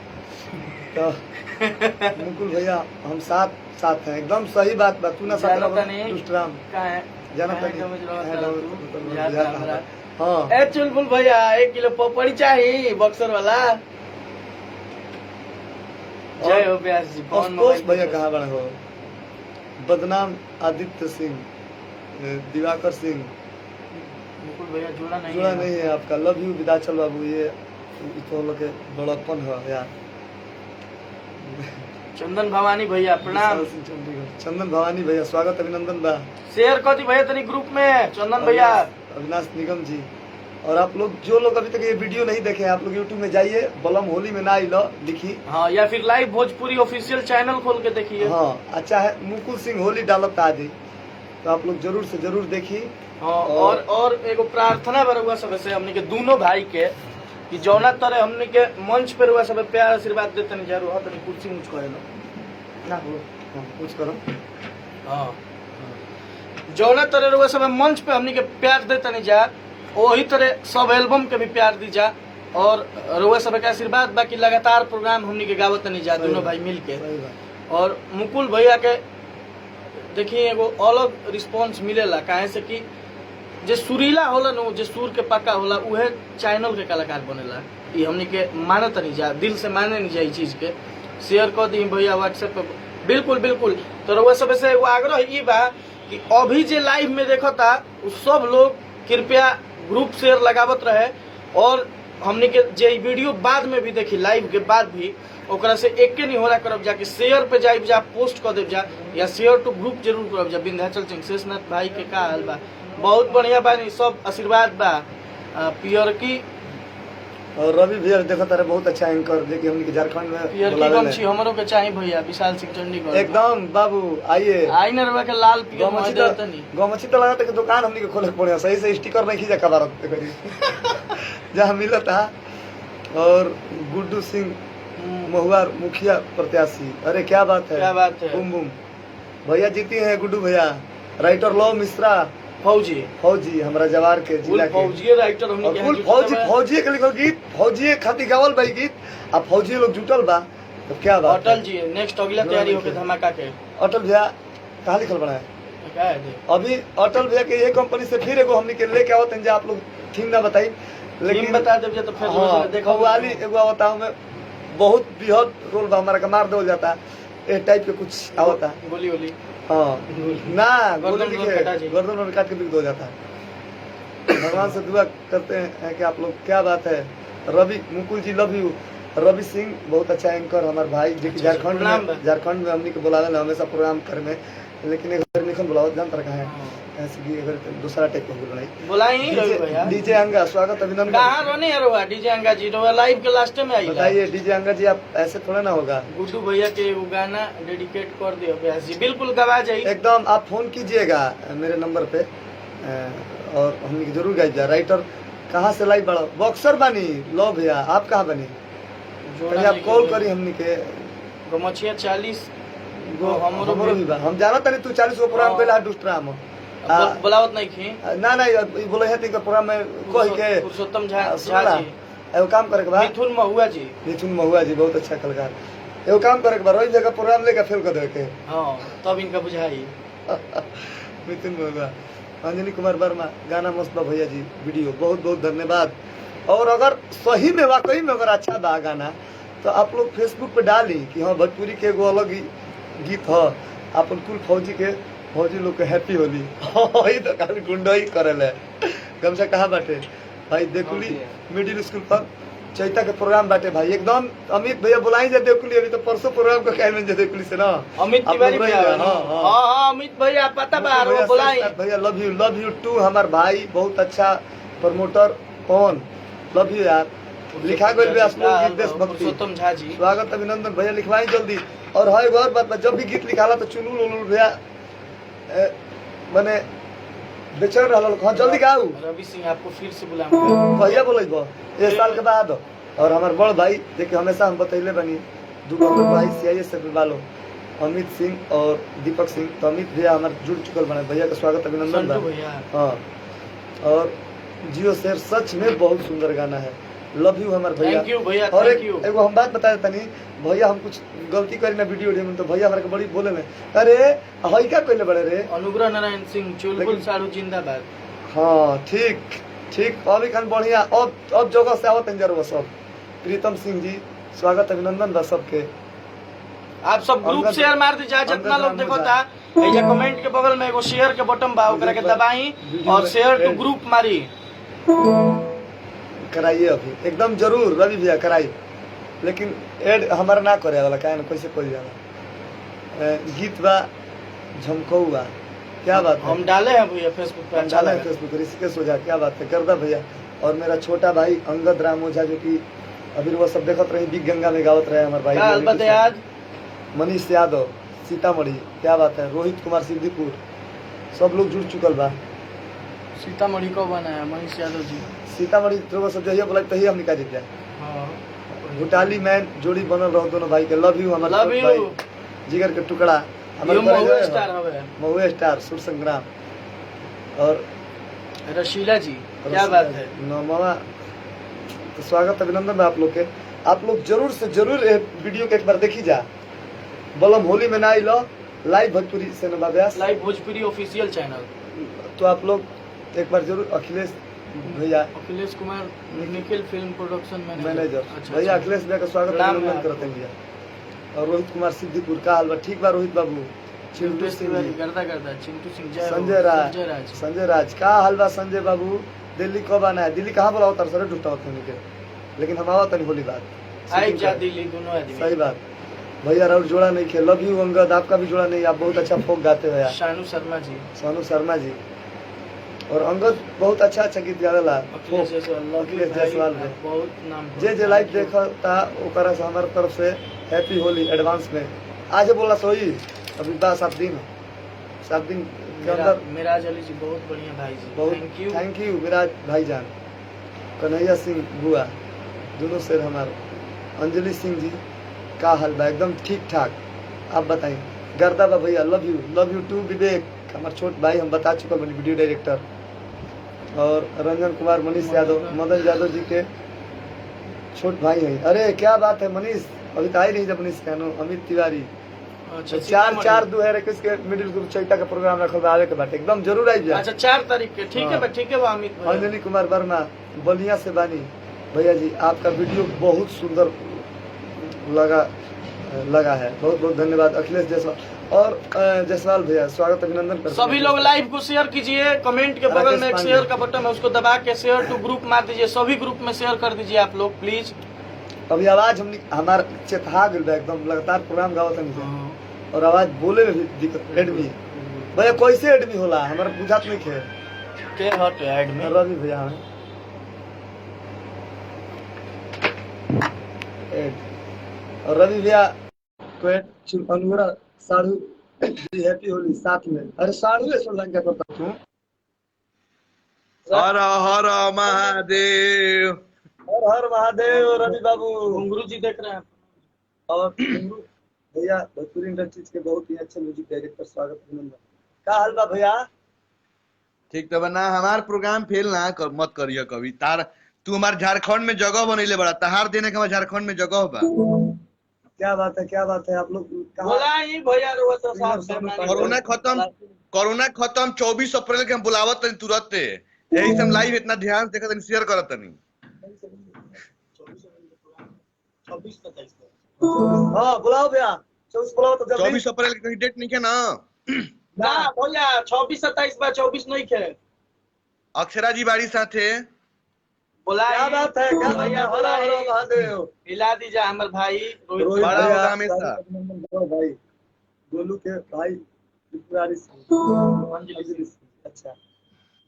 तो मुकुल भैया हम साथ हैं एकदम सही बात तू ना साथ जानता नहीं दुष्टराम का है जाना काहे तनी समझ रहा है, था तो- तू याद था हमरा हाँ ए चुलबुल भैया 1 किलो पपड़ी चाहिए बक्सर वाला जय हो व्यास जी कौन ऑफकोर्स मोबाइल भैया कहाँ बड़े हो बदनाम आदित्य सिंह दिवाकर सिंह मुकुल भैया जुड़ा नहीं जुड़ा नहीं है आपका लव यू विदाचल बाबू ये तो लोग के बड़प्पन है यार चंदन भवानी भैया प्रणाम विशाल सिंह चंडीगढ़ चंदन भवानी भैया स्वागत अभिनंदन बा शेयर कर दी भैया तनी ग्रुप में चंदन भैया अविनाश निगम जी और आप लोग जो लोग अभी तक ये वीडियो नहीं देखे हैं आप लोग यूट्यूब में जाइए बलम होली में ना आइलो लिखी हाँ या फिर लाइव भोजपुरी ऑफिशियल चैनल खोल के देखिए हाँ अच्छा है मुकुल सिंह होली डालत आदि तो आप लोग जरूर से जरूर देखी हाँ और एगो प्रार्थना बरुआ सब से हमने के दोनों भाई के कि जौना तरह हमने के मंच पे रुआ सब प्यार आशीर्वाद देते नहीं जरूर तनी कुर्सी मुझ करे ना हो हाँ, कुछ करो हाँ जौना तरह रुआ सब मंच पे हमने के प्यार देते नहीं जा वही तरह सब एल्बम के भी प्यार दी जा और रुआ सब के आशीर्वाद बाकी लगातार प्रोग्राम हमने के गावत नहीं जा दोनों भाई मिल के सही बात और मुकुल भैया के देखिए एगो अलग रिस्पांस मिलेला काहे से कि जे सुरीला होला नु जे सुर के पक्का होला उहे चैनल के कलाकार बनेला ई हमनी के मानत नहीं जा दिल से माने नहीं जा ई चीज के शेयर कर दी भैया व्हाट्सएप पे बिल्कुल बिल्कुल तो रउआ सब से एगो आग्रह ई बा कि अभी जे लाइव में देखता उ सब लोग कृपया ग्रुप शेयर लगावत रहे और हमनी के जे ई वीडियो बाद में भी देखी लाइव के बाद भी ओकरा से एके नहीं होला करब जा कि शेयर पे जाइब जा पोस्ट कर देब जा या शेयर टू ग्रुप जरूर करब जा विंध्याचल सिंह शेषनाथ भाई के का हाल बा बहुत बढ़िया बानी सब आशीर्वाद बा पियर की और रवि भैया देखो तारे बहुत अच्छा एंकर देखिए हमने के झारखंड में पियर की बुलावेले। गमछी हमरो के चाहिए भैया विशाल सिंह चंडीगढ़ एकदम बाबू आइए आई न रवा के लाल पियर गमछी मौजूद तो तनी गमछी तो लगा के दुकान हमने के खोले के पड़े सही से स्टिकर नहीं खींचा कबारत पे करी जहाँ मिला था और गुड्डू सिंह महुआ मुखिया प्रत्याशी अरे क्या बात है क्या बात है बूम बूम भैया जीती हैं गुड्डू भैया राइटर लव मिश्रा फौजी फौजी हमारा जवार के जिला के फौजी राइटर हमनी और के कुल यहाँ फौजी जुटल बा। फौजी के लिखल गीत फौजी खातिर गावल भाई गीत अब फौजी लोग जुटल बा तो क्या बात अटल है? जी नेक्स्ट अगला तैयारी होके धमाका के अटल भैया कहाँ लिखल बड़ा है क्या है जी? अभी अटल भैया के ये कंपनी से फिर एगो हमने के लेके आवत हैं, जो आप लोग थीम ना बताई टीम बता देब जे तो फिर हाँ, देखो कव्वाली एगो आवता हमें बहुत बृहद रोल बा हमारा के मार दो जाता ए टाइप के कुछ आवता गोली गोली हाँ ना गर्दन गोली में लिखे कटा जी। गर्दन में काट के बिक दो जाता है भगवान से दुआ करते हैं कि आप लोग क्या बात है रवि मुकुल जी लव यू रवि सिंह बहुत अच्छा एंकर हमारे भाई जो कि अच्छा, प्रणाम बा। झारखंड में हमने के बुलावे हमेशा प्रोग्राम करे में लेकिन एक निखन बुलाओ जानता रखा है ऐसे कि अगर दूसरा टाइप का बनाई बुलाई रवि भैया डीजे अंगा स्वागत अभिनंदन कहाँ रोने है रोआ डीजे अंगा जी रोआ लाइव के लास्ट में आई बताइए डीजे अंगा जी आप ऐसे थोड़ा ना होगा गुड्डू भैया के एगो गाना डेडिकेट कर दियो व्यास जी बिल्कुल गवा जाई एकदम आप फोन कीजिएगा मेरे नंबर पे और हमने के जरूर गाइब जा राइटर कहाँ से लाइव बड़ा बॉक्सर बनी लो भैया आप कहाँ बनी कहीं आप कॉल करी हमने के गमछिया 40 हमरो भी बा हम जाना तनी तू 40 गो प्रोग्राम पहले दुष्टराम बुलावत नहीं खी ना ना ई बोले है तीन प्रोग्राम में कह के पुरुषोत्तम झा सुना झा जी एगो काम करे के बा मिथुन महुआ जी मिथुन महुआ जी बहुत अच्छा कलाकार एगो काम करे के बा रोज जगह प्रोग्राम लेके फेल कर दे के हाँ तब इनका बुझाई मिथुन महुआ अंजनी कुमार वर्मा गाना मस्त बा भैया जी वीडियो बहुत बहुत धन्यवाद और अगर सही में वाकई में अगर अच्छा बा गाना तो आप लोग फेसबुक पे डाली कि हाँ भोजपुरी के एगो अलग ही गीत है अपन कुल फौजी के फौजी लोग के हैप्पी होली ही तो खाली गुंडा ही करेले कम से कहाँ बाटे भाई देखुली मिडिल स्कूल पर चैता के प्रोग्राम बाटे भाई एकदम अमित भैया बुलाई जा देखुली अभी तो परसों प्रोग्राम का कहने जा देखुली से ना अमित आप तिवारी लोग भैया रही हैं, हाँ, हाँ। हाँ अमित भैया पता बा भैया, बुलाई भैया लव यू टू हमार भाई बहुत अच्छा प्रमोटर कौन लव यू यार लिखा गई आप लोग गीत देशभक्ति पुरुषोत्तम झा जी स्वागत अभिनंदन भैया लिखवाई जल्दी और है एक और बात बा, जब भी गीत लिखाला तो चुनुल उनुल भैया माने बेचैन रहल हाँ जल्दी गाऊ रवि सिंह आपको फिर से बुलाऊंगा भैया बोले एक साल के बाद और हमारे बड़ भाई देखिए हमेशा हम बतैले बनी दू भाई CIS से वालो अमित सिंह और दीपक सिंह तो अमित भैया हमारे जुड़ चुकल बने भैया का स्वागत अभिनंदन संजू बा भैया हाँ और जियो शेर सच में बहुत सुंदर गाना है। लव यू हमारे भैया। थैंक यू भैया, और थैंक यू। एगो हम बात बता देता नहीं भैया, हम कुछ गलती करी ना वीडियो में तो भैया हमारे के बड़ी बोले में, अरे हई का कोइले बड़े रे। अनुग्रह नारायण सिंह चुलबुल लेकिन- साड़ू जिंदाबाद। हाँ ठीक ठीक, अभी खान बढ़िया। अब जगह से आवत जरूर सब। प्रीतम सिंह जी स्वागत अभिनंदन बा सबके। आप सब ग्रुप अंगद- शेयर मार दीजिए, जितना लोग देखो था ऐसे कमेंट के बगल में एगो शेयर के बटन बा, ओकरा के दबाई और शेयर टू ग्रुप मारी। कराइए अभी एकदम जरूर रवि भैया कराइए, लेकिन ऐड हमारा ना करे वाला काहे ना कैसे कोई जाला। गीत बा झमकौआ, क्या बात है। हम डाले हैं भैया फेसबुक पे, अच्छा डाला है लगा। फेसबुक ऋषिकेश ओझा, क्या बात है। गर्दा भैया और मेरा छोटा भाई अंगद राम ओझा, जो कि अभी वो सब देखत रहे बिग गंगा में गावत रहे हमारे भाई। क्या अलबत है आज। मनीष यादव सीतामढ़ी, क्या बात है। रोहित कुमार सिद्दीपुर, सब लोग जुड़ चुकल बा। सीतामढ़ी को बनाया मनीष यादव जी। सीतामढ़ी तो सब जहिया बोला तहिया हम निकाल दिया। हाँ। भूटाली मैन जोड़ी बनल रहो दोनों भाई के। लव यू हमारे लव छोट यू। भाई, जिगर के टुकड़ा हमारे यो महुआ बड़े स्टार हवे। महुआ स्टार सुर संग्राम और रशीला जी, क्या बात है। नौमा। तो स्वागत अभिनंदन है आप लोग के। आप लोग जरूर से जरूर ये वीडियो के एक बार देखी जा। बलम होली में ना आइलो लाइव भोजपुरी से नवा Vyas live Bhojpuri official channel. तो आप लोग एक बार जरूर। अखिलेश भैया Akhilesh Kumar Nikhil film production manager अच्छा, भैया, अच्छा। अखिलेश भैया का स्वागत प्रणाम अभिनंदन है करते हैं भैया। और रोहित कुमार सिद्दीपुर, का हाल बा। ठीक बा रोहित बाबू। चिंटू सिंह जी, करता करता चिंटू सिंह, जय हो। संजय राज संजय राज। संजय राज, का हाल बा संजय बाबू। दिल्ली कब आना है। दिल्ली कहाँ बोला होता सर ढूंढता होता के, लेकिन हम आवत नहीं होली बात आई जा दिल्ली दोनों आदमी। सही बात। भैया राउर जोड़ा नहीं खे। लव यू अंगद, आपका भी जोड़ा नहीं। आप बहुत अच्छा फोक गाते हो यार। शानू शर्मा जी, सोनू शर्मा जी और अंगद बहुत अच्छा अच्छा गीत गावेला। अखिलेश जायसवाल, लव यू अखिलेश भाई, जायसवाल है। बहुत नाम। जे लाइव देखता ओकरा से हमारे तरफ से हैप्पी होली एडवांस में। आज बोला सोई अभी बस 7 दिन के अंदर। मिराज अली जी बहुत बढ़िया भाई जी, बहुत थैंक यू विराज भाईजान। कन्हैया सिंह बुआ, दोनों शेर हमारे। अंजलि सिंह जी, का हाल बा। एकदम ठीक ठाक, आप बताएं। गर्दा बा भैया, लव यू टू विवेक हमारे छोट भाई, हम बता चुका बनी वीडियो डायरेक्टर। और रंजन कुमार मनीष यादव, मदन यादव जी के छोट भाई हैं। अरे क्या बात है मनीष, अभी तो आई नहीं जब मनीष कहनो। अमित तिवारी, अच्छा, 4 2 किसके मिडिल ग्रुप चैता का प्रोग्राम रखल बा, आवे के बाटे एकदम जरूर आई जा। अच्छा 4 तारीख के, ठीक है हाँ। बा, ठीक है बा अमित भाई। अंजलि कुमार वर्मा बलिया से बानी। भैया जी आपका वीडियो बहुत सुंदर लगा है, बहुत बहुत धन्यवाद। अखिलेश जायसवाल और जायसवाल भैया स्वागत अभिनंदन करते हैं। सभी लोग लाइव को शेयर कीजिए। कमेंट के बगल में एक राकेश शेयर का बटन है, उसको दबा के शेयर टू ग्रुप मार दीजिए। सभी ग्रुप में शेयर कर दीजिए आप लोग प्लीज। अभी आवाज हमार चेतहा गइल बा एकदम, लगातार प्रोग्राम गावत नहीं और आवाज बोले में भी दिक्कत। एडमी भैया कैसे एडमी होला हमारा बुझात नहीं खे। के हट ऐड में रवि भैया हैं एड। और रवि भैया को अनुरा साढ़ू जी हैप्पी होली साथ में। अरे साढ़ू सोलंका करता तू। हर हर महादेव। हर हर महादेव। रवि बाबू घुंगरू जी देख रहे हैं। और भैया भोजपुरी इंडस्ट्रीज के बहुत ही अच्छे म्यूजिक डायरेक्टर स्वागत अभिनंदन। का हाल बा भैया। ठीक तो बना, हमार प्रोग्राम फेल ना कर, मत करियो कभी। तार तू हमार झारखंड में जगह बनैले बड़ा, तहार देने के हमार झारखंड में जगह बा। क्या बात है, क्या बात है। आप लोग बोला ही भैया रो तो साहब से कोरोना खत्म 24 अप्रैल के हम बुलावत तनी तुरंत। यही से हम लाइव इतना ध्यान से देखत शेयर करत तनी। 26-27 हाँ बुलाओ भैया 24 बुलाओ तो जल्दी। 24 अप्रैल के कहीं डेट नहीं है ना। ना भैया 26-27 बा, 24 नहीं खे। अक्षरा जी बाड़ी साथे बोला क्या बात है, क्या भैया। हर हर महादेव। हिला दीजिए हमर भाई रोहित रोहित बड़ा भैया, होगा हमेशा। बड़ा भाई गोलू के भाई त्रिपुरारी सिंह, अंजलि सिंह। अच्छा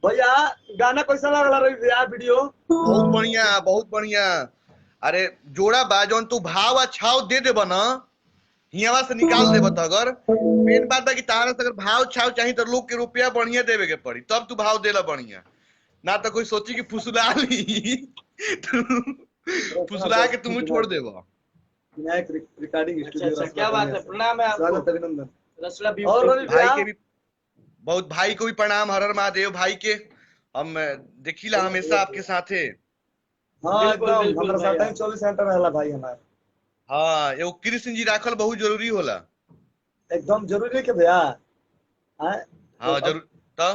भैया गाना कैसा लगला रही भैया वीडियो। बहुत बढ़िया, बहुत बढ़िया। अरे जोड़ा बा जौन तू भाव आ छाव दे देबा ना, हियावा से निकाल देबा। तो अगर मेन बात है कि तारा से अगर भाव छाव चाहिए तो लोग के रुपया बढ़िया देवे के पड़ी, तब तू भाव देला बढ़िया। ना तो कोई सोची कि फुसला ली फुसला के तुम छोड़ देबा। Vinayak recording studio. अच्छा क्या बात है, प्रणाम है आपको। स्वागत अभिनंदन। रसला भी और रवि भाई भैया के भी बहुत, भाई को भी प्रणाम। हर हर महादेव भाई के। हम देखिला हमेशा आपके साथे। हाँ बिल्कुल, एकदम बिल्कुल हमारा भैया। साथ ही 24 घंटा रहला भाई हमार। हाँ एगो कृष्ण जी राखल बहुत जरूरी होला। एकदम जरूरी है कि भैया। हाँ, हाँ अब जरूर। तो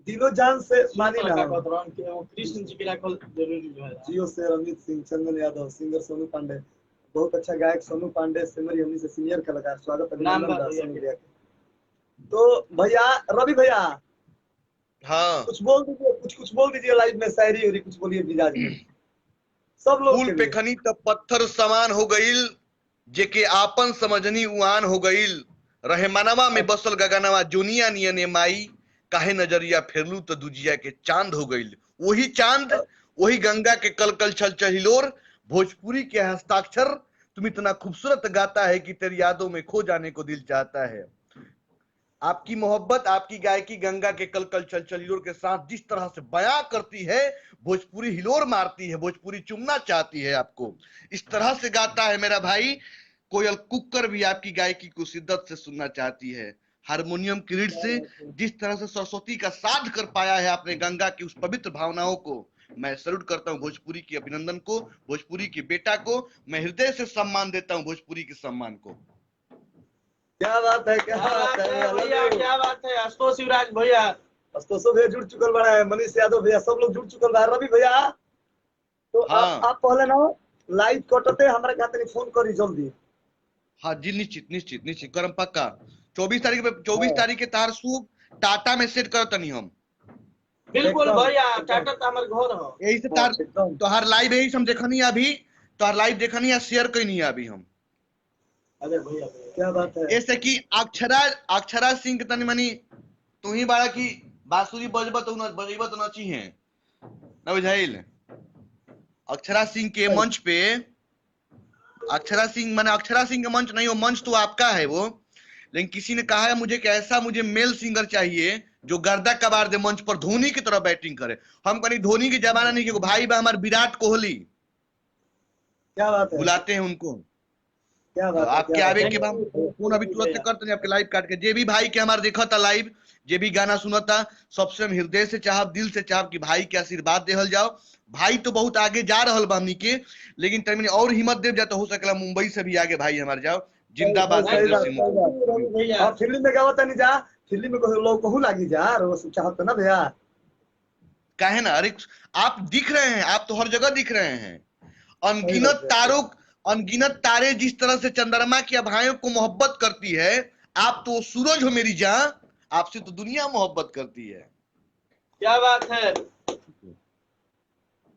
दिलो जान से मानी सुनो ना का हम। कहत रहन कि वो कृष्ण जी के राखल जरूरी है। जियो से अमित सिंह, चंदन यादव, सिंगर सोनू पांडे, बहुत अच्छा गायक सोनू पांडे, सिमरी हमनी से सीनियर कलाकार, स्वागत नाम अभिनंदन बा बा भैया सोनू के। भैया के। तो भैया रवि भैया हाँ कुछ बोल दीजिए, कुछ बोल दीजिए लाइव में, शायरी और कुछ बोलिए मिजाज में सब लोग फूल के पे लिए। खनी तब पत्थर समान हो गईल, जेके आपन समझनी उआन हो गईल, रहे मनवा में बसल गगनवा जुनिया नियने माई, काहे नजरिया फेरलू तो दुजिया के चांद हो गईल। वही चांद, वही गंगा के कल कल छल चहिलोर, भोजपुरी के हस्ताक्षर, तुम इतना खूबसूरत गाता है कि तेरी यादों में खो जाने को दिल चाहता है। आपकी मोहब्बत, आपकी गायकी गंगा के कल कल छल चलियोर के साथ जिस तरह से बयां करती है, भोजपुरी हिलोर मारती है, भोजपुरी चुमना चाहती है आपको। इस तरह से गाता है मेरा भाई कोयल कुकर भी आपकी गायकी को शिद्दत से सुनना चाहती है। हारमोनियम की रीड से जिस तरह से सरस्वती का साध कर पाया है आपने गंगा की उस पवित्र भावनाओं को, मैं सैल्यूट करता हूं भोजपुरी की अभिनंदन को, भोजपुरी की बेटा को मैं हृदय से सम्मान देता हूं, भोजपुरी के सम्मान को। क्या बात है, क्या क्या बात बात है, है भैया, हेलो। क्या बात है। आशुतोष शिवराज भैया, अस्तोषो भैया जुड़ चुकल बड़ा है, मनीष यादव भैया, सब लोग जुड़ चुकल बा। रवि भैया तो हाँ आप पहले ना लाइव कटते हमारे खाते फोन करी जल्दी। हाँ जी, निश्चित निश्चित निश्चित करम पक्का। 24 तारीख पे, 24 हाँ तारीख के तार शुभ टाटा में सेट कर तनी हम। बिल्कुल एकदम भैया, एकदम। टाटा तो हमारे घर हो। यही से हाँ तार एकदम। तो हर लाइव यही से हम देखनी है अभी, तो हर लाइव देखनी है, शेयर करनी है अभी हम। अरे भैया भैया, क्या बात है। ऐसे कि अक्षरा, अक्षरा सिंह के तनी मनी तू ही बड़ा की बांसुरी बजबत तो न बजबत नची है ना बुझाइल। अक्षरा सिंह के सही। मंच पे, अक्षरा सिंह माने अक्षरा सिंह का मंच नहीं, वो मंच तो आपका है वो, लेकिन किसी ने कहा है मुझे कि ऐसा मुझे मेल सिंगर चाहिए जो गर्दा कबार दे मंच पर, धोनी की तरह बैटिंग करे। हम कहीं धोनी की जमाना नहीं, क्योंकि भाई बा हमारे विराट कोहली, क्या बात है, बुलाते हैं उनको। क्या तो बात है, आपके क्या बात आवे है। के बाद फोन अभी तुरंत से करते हैं आपके लाइव काट के, जे भी भाई के हमारे देखा था लाइव, जे भी गाना सुना था, सबसे हम हृदय से चाहब, दिल से चाहब कि भाई के आशीर्वाद देहल जाओ। भाई तो बहुत आगे जा रहल बा हमनी के, लेकिन तनी और हिम्मत देव जा तो हो सकेला मुंबई से भी आगे भाई हमारे जाओ। जिंदाबाद सही संजय बात, सिंह सही बात। रवि भैया। और फिल्म में गावत नहीं जा, फिल्म में लोग कहू लागी जा, और वो चाहत ना भैया। काहे ना, अरे आप दिख रहे हैं, आप तो हर जगह दिख रहे हैं। सही बात अनगिनत है। तारों, अनगिनत तारे जिस तरह से चंद्रमा की आभाओं को मोहब्बत करती है, आप तो सूरज हो मेरी जान, आपसे तो दुनिया मोहब्बत करती है। क्या बात है।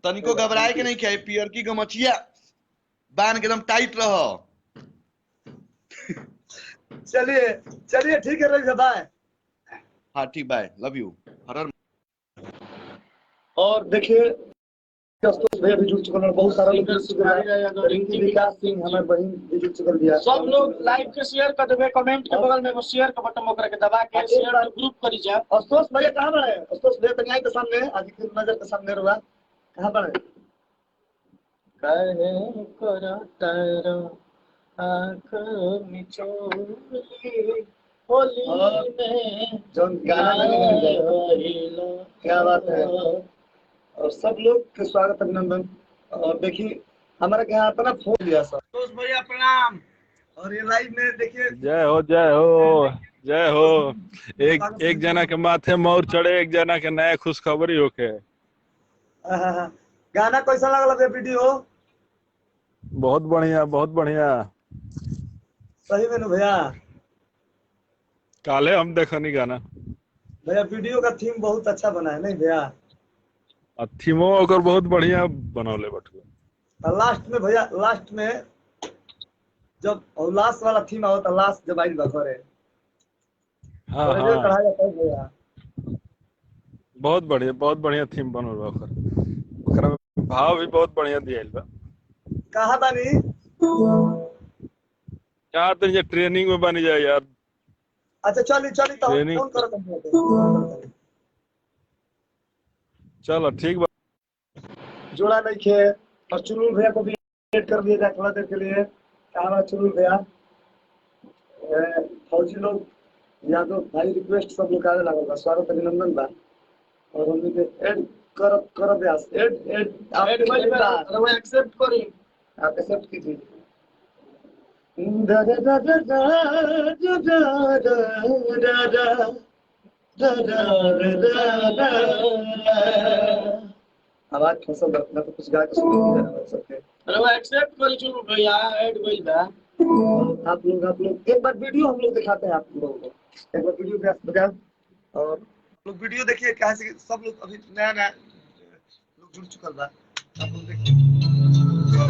तनिको घबराए के नहीं, क्या पियर की गमछिया बांध के एकदम टाइट रहो। चलिए चलिए ठीक है रवि बाय। हाँ ठीक, बाय, लव यू, हर हर। और देखिए अस्तोष भैया भी जुड़ चुकल हैं, बहुत सारा लोग जुड़ चुकल हैं, रिंकी विकास सिंह हमारे बहन भी जुड़ चुकल बिया। सब लोग लाइव के शेयर कर देबे, कमेंट के बगल में वो शेयर का बटन ओकरा के दबा के शेयर ग्रुप करी जा। अस्तोष भैया कहाँ बड़े, अस्तोष भैया तनिया के सामने, आज की नजर के सामने रुआ, कहाँ बड़े। कहे करा तारा आँख मिचोली होली में जो गाना गाने क्या बात है। है। और सब लोग के स्वागत अभिनंदन। और देखिए हमारे यहाँ अपना फोन लिया सर, दोस्त भैया प्रणाम। और ये लाइव में देखिए जय हो जय हो जय हो। एक जना के माथे मोर चढ़े, एक जना के नया खुशखबरी होके। गाना कैसा लगल बे वीडियो। बहुत बढ़िया, बहुत बढ़िया। सही में नु भैया, काले हम देखनी गाना, भैया वीडियो का थीम बहुत अच्छा बना है नहीं भैया। और थीमो ओकर बहुत बढ़िया बनौले बटुए। और लास्ट में भैया, लास्ट में जब लास्ट वाला थीम आवता, लास्ट जब आई बखरे हाँ और ये हाँ, चढ़ाया जाता है भैया। बहुत बढ़िया थीम बनल बा ओकर। ओकरा में भाव भी बहुत बढ़िया दियल बा। कहा बानी यहाँ तो ये ट्रेनिंग में बनी जाए यार। अच्छा चली चली तो ट्रेनिंग। फोन करो, चलो ठीक बा। जोड़ा नहीं खे। और चुनूल भैया को भी वेट कर दिया जाए थोड़ा देर के लिए। कहा चुनूल भैया, फौजी लोग यादव भाई रिक्वेस्ट सब लोग आने लगा, स्वागत अभिनंदन बा। और हम लोग ऐड कर अभ्यास ऐड आप ऐड भइल बा रउआ एक्सेप्ट करी आप एक्सेप्ट कीजिए दा दा दा दा दा दा दा दा दा आवाज फसल रखना तो कुछ गा के सुना सकते रउआ एक्सेप्ट करी चुप भैया ऐड भइल बा आप लोग एक बार वीडियो हम लोग दिखाते हैं आप लोगों को एक बार वीडियो बजाओ और लोग वीडियो देखिए कहाँ से सब लोग अभी नया नया लोग जुड़ चुकल बा आप लोग देखिए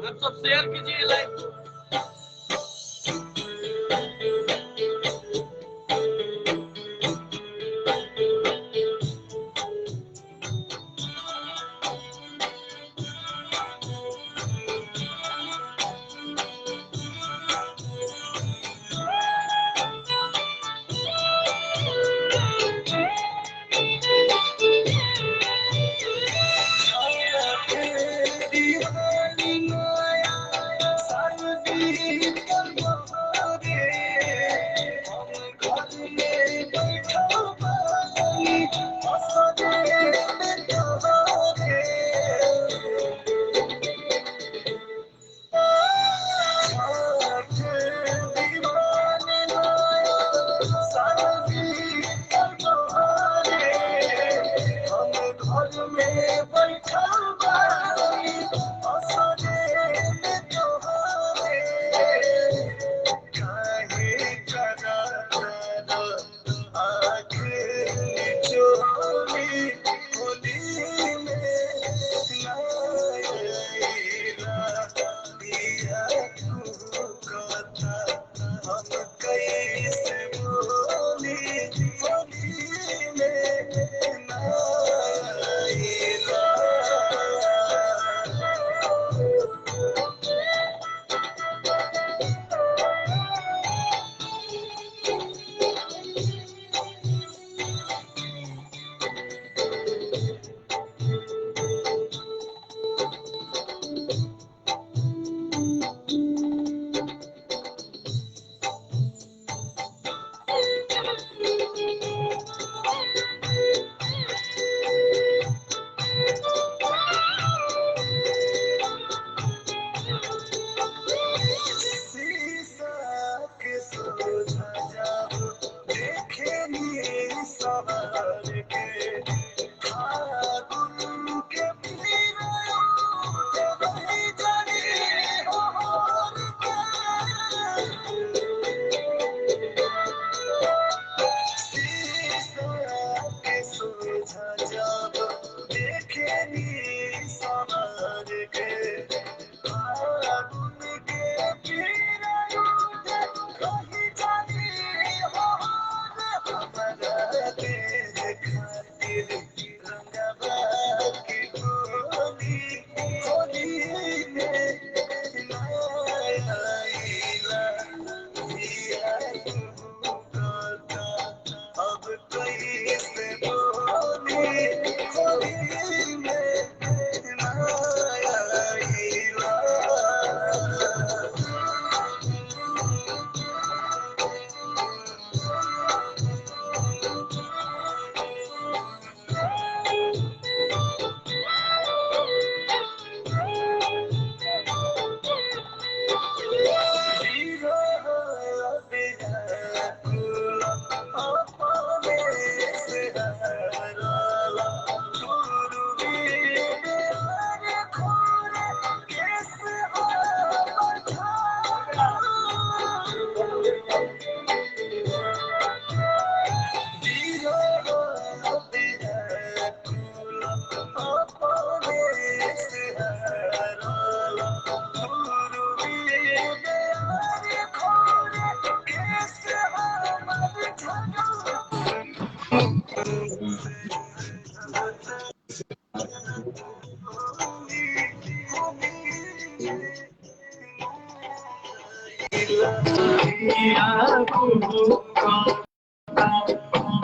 आप सब शेयर कीजिए लाइक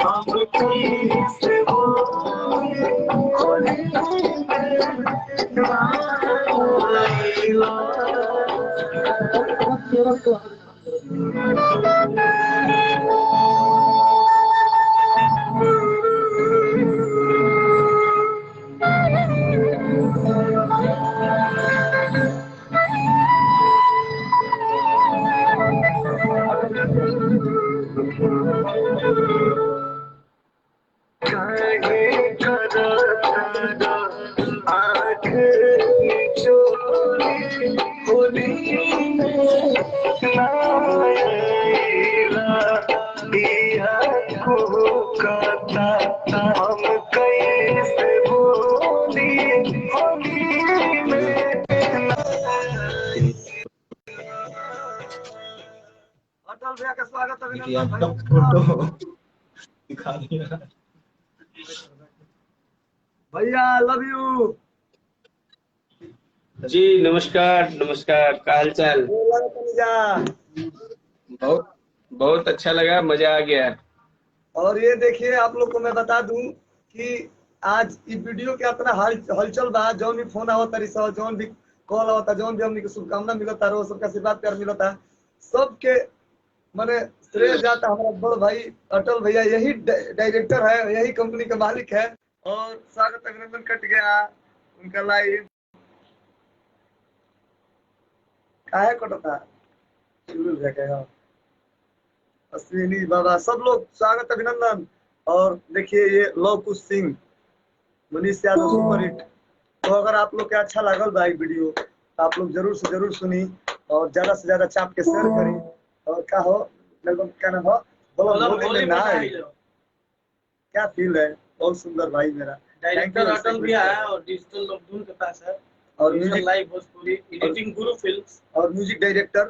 हम कैसे बोले होली में आइला। काहे करत आँख चोरी होली में नायला दिया को कहता हम कैसे बोली होली में। अटल भैया का स्वागत अभिनंदन फोटो दिखा दिया भैया, लव यू जी। नमस्कार नमस्कार, क्या हाल चाल? बहुत बहुत अच्छा लगा, मजा आ गया। और ये देखिए आप लोग को मैं बता दूं कि आज इस वीडियो के इतना हलचल बा, जौन भी फोन आवता रही सब, जौन भी कॉल आवता, जौन भी हमने के शुभकामना मिलता रहो, सबका आशीर्वाद प्यार मिलता, सबके माने श्रेय जाता हमारा बड़ भाई अटल भैया। यही डायरेक्टर है, यही कंपनी का मालिक है। और स्वागत अभिनंदन कट गया उनका लाइव काहे कटता अश्विनी बाबा, सब लोग स्वागत अभिनंदन। और देखिए ये लव कुश सिंह, मनीष यादव सुपर हिट। तो अगर आप लोग के अच्छा लागल भाई वीडियो तो आप लोग जरूर से जरूर सुनी और ज्यादा से ज्यादा चाप के शेयर करी। और क्या हो क्या नाम हो होली में ना क्या फील है, बहुत सुंदर भाई मेरा डायरेक्टर अटल भैया है और डिजिटल लॉकडाउन के पास है और म्यूजिक लाइव भोजपुरी एडिटिंग गुरु फिल्म्स और म्यूजिक डायरेक्टर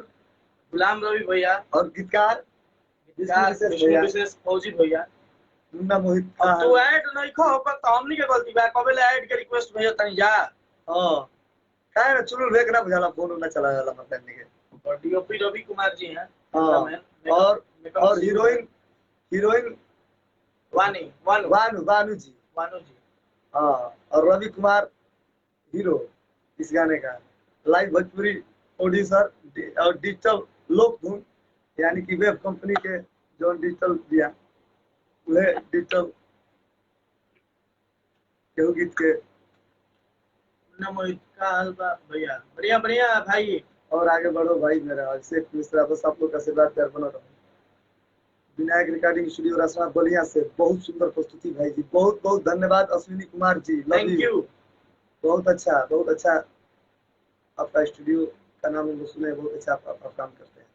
गुलाम रवि भैया और गीतकार विशेष फौजी भैया मुन्ना मोहित। अब तू ऐड नहीं खो पर तो हमनी के गलती बा, कबे ले ऐड के रिक्वेस्ट भेज तनी जा। हां काहे ना चुनुल भेक ना बुझाला, फोन ना चला जाला मतलब नहीं और डीओपी रवि कुमार जी हैं। हां और हीरोइन वानू जी। हाँ और रवि कुमार हीरो इस गाने का, लाइव भोजपुरी प्रोड्यूसर और डिजिटल लोक धुन यानी कि वेब कंपनी के जो डिजिटल दिया वह डिजिटल केहू गीत के मोहित का हलवा भैया। बढ़िया बढ़िया भाई, और आगे बढ़ो भाई मेरा। शेख मिश्रा, बस आप लोग का आशीर्वाद प्यार बना रहो। विनायक रिकॉर्डिंग स्टूडियो रसना बलिया से बहुत सुंदर प्रस्तुति भाई जी, बहुत बहुत धन्यवाद अश्विनी कुमार जी, थैंक यू। बहुत अच्छा आपका स्टूडियो का नाम हम सुने, बहुत अच्छा आप काम करते हैं,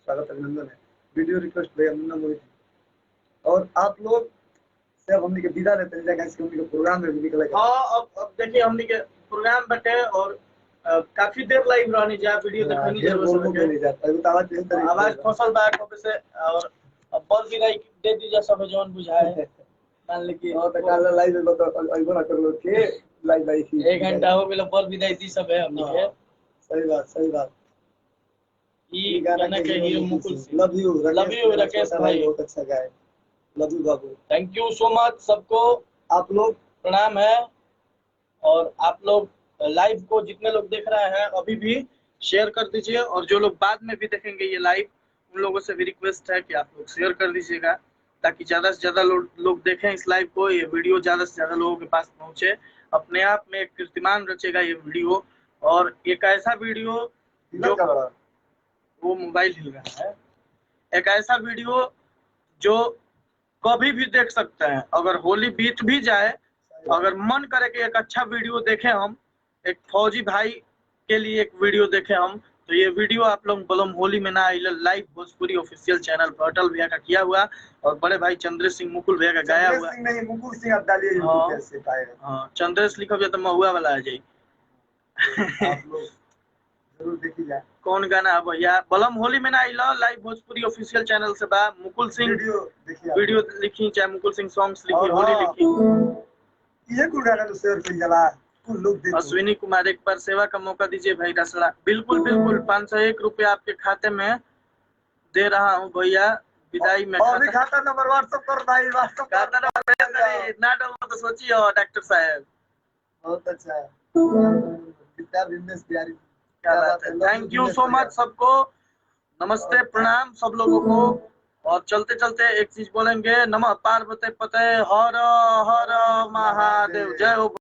स्वागत अभिनंदन है। वीडियो रिक्वेस्ट भैया मुन्ना मोहित। और आप लोग से अब हमने के विदा लेते हैं, जगह से हमने के प्रोग्राम में भी निकलेगा। हां अब देखिए हमने के प्रोग्राम बटे और काफी देर लाइव रहने जा, वीडियो देखनी जरूर नहीं जाता अभी तो आवाज फसल बा कबे से। और अब बल विदाई दे दीजिए सब जौन बुझाए मान ले कि और तो काल लाइव में तो आइबो ना कर लो के लाइव आई थी 1 घंटा हो गेल बल विदाई दी सब है हमनी के। सही बात। ई गाना के hero Mukul Singh, love you Rakesh भाई, बहुत अच्छा गाए, लव यू बाबू, थैंक यू सो मच सबको। आप लोग प्रणाम है। और आप लोग लाइव को जितने लोग देख रहे हैं अभी भी शेयर कर दीजिए, और जो लोग बाद में भी देखेंगे ये लाइव उन लोगों से भी रिक्वेस्ट है कि आप लोग शेयर कर दीजिएगा ताकि ज्यादा से ज्यादा लोग देखें इस लाइव को, ये वीडियो ज्यादा से ज्यादा लोगों के पास पहुंचे। अपने आप में एक कीर्तिमान रचेगा ये वीडियो, और एक ऐसा वीडियो जो वो मोबाइल हिल रहा है, एक ऐसा वीडियो जो कभी भी देख सकते हैं। अगर होली बीत भी जाए, अगर मन करे कि एक अच्छा वीडियो देखें हम, एक फौजी भाई के लिए एक वीडियो देखें हम, तो ये वीडियो आप लोग बलम होली में ना लाइव भोजपुरी ऑफिशियल चैनल पर अटल भैया का किया हुआ और बड़े भाई चंद्रेश सिंह मुकुल भैया का गाया हुआ। नहीं मुकुल सिंह आप डालिए यूट्यूब पे से पाएगा। हां चंद्रेश लिखा हुआ तो महुआ वाला आ जाए। आप लोग जरूर देखिए कौन गाना है भैया, बलम होली में ना लाइव भोजपुरी ऑफिशियल चैनल से बा। मुकुल सिंह वीडियो लिखी, चाहे मुकुल सिंह सॉन्ग्स लिखी, होली लिखी, ये कुल गाना तो शेयर कर जला कुल लोग देखो। अश्विनी कुमार एक बार सेवा का मौका दीजिए भाई रसड़ा। बिल्कुल 501 रुपया आपके खाते में दे रहा हूँ भैया, विदाई में और भी खाता नंबर व्हाट्सएप कर भाई, व्हाट्सएप खाता नंबर भेज दे, ना डलो तो सोचिए डॉक्टर साहब। बहुत अच्छा है। कितना बिजनेस प्यारी, क्या बात है। थैंक यू सो मच सबको, नमस्ते प्रणाम सब लोगों को। और चलते चलते एक चीज बोलेंगे, नमः पार्वती पते हर हर महादेव, जय हो।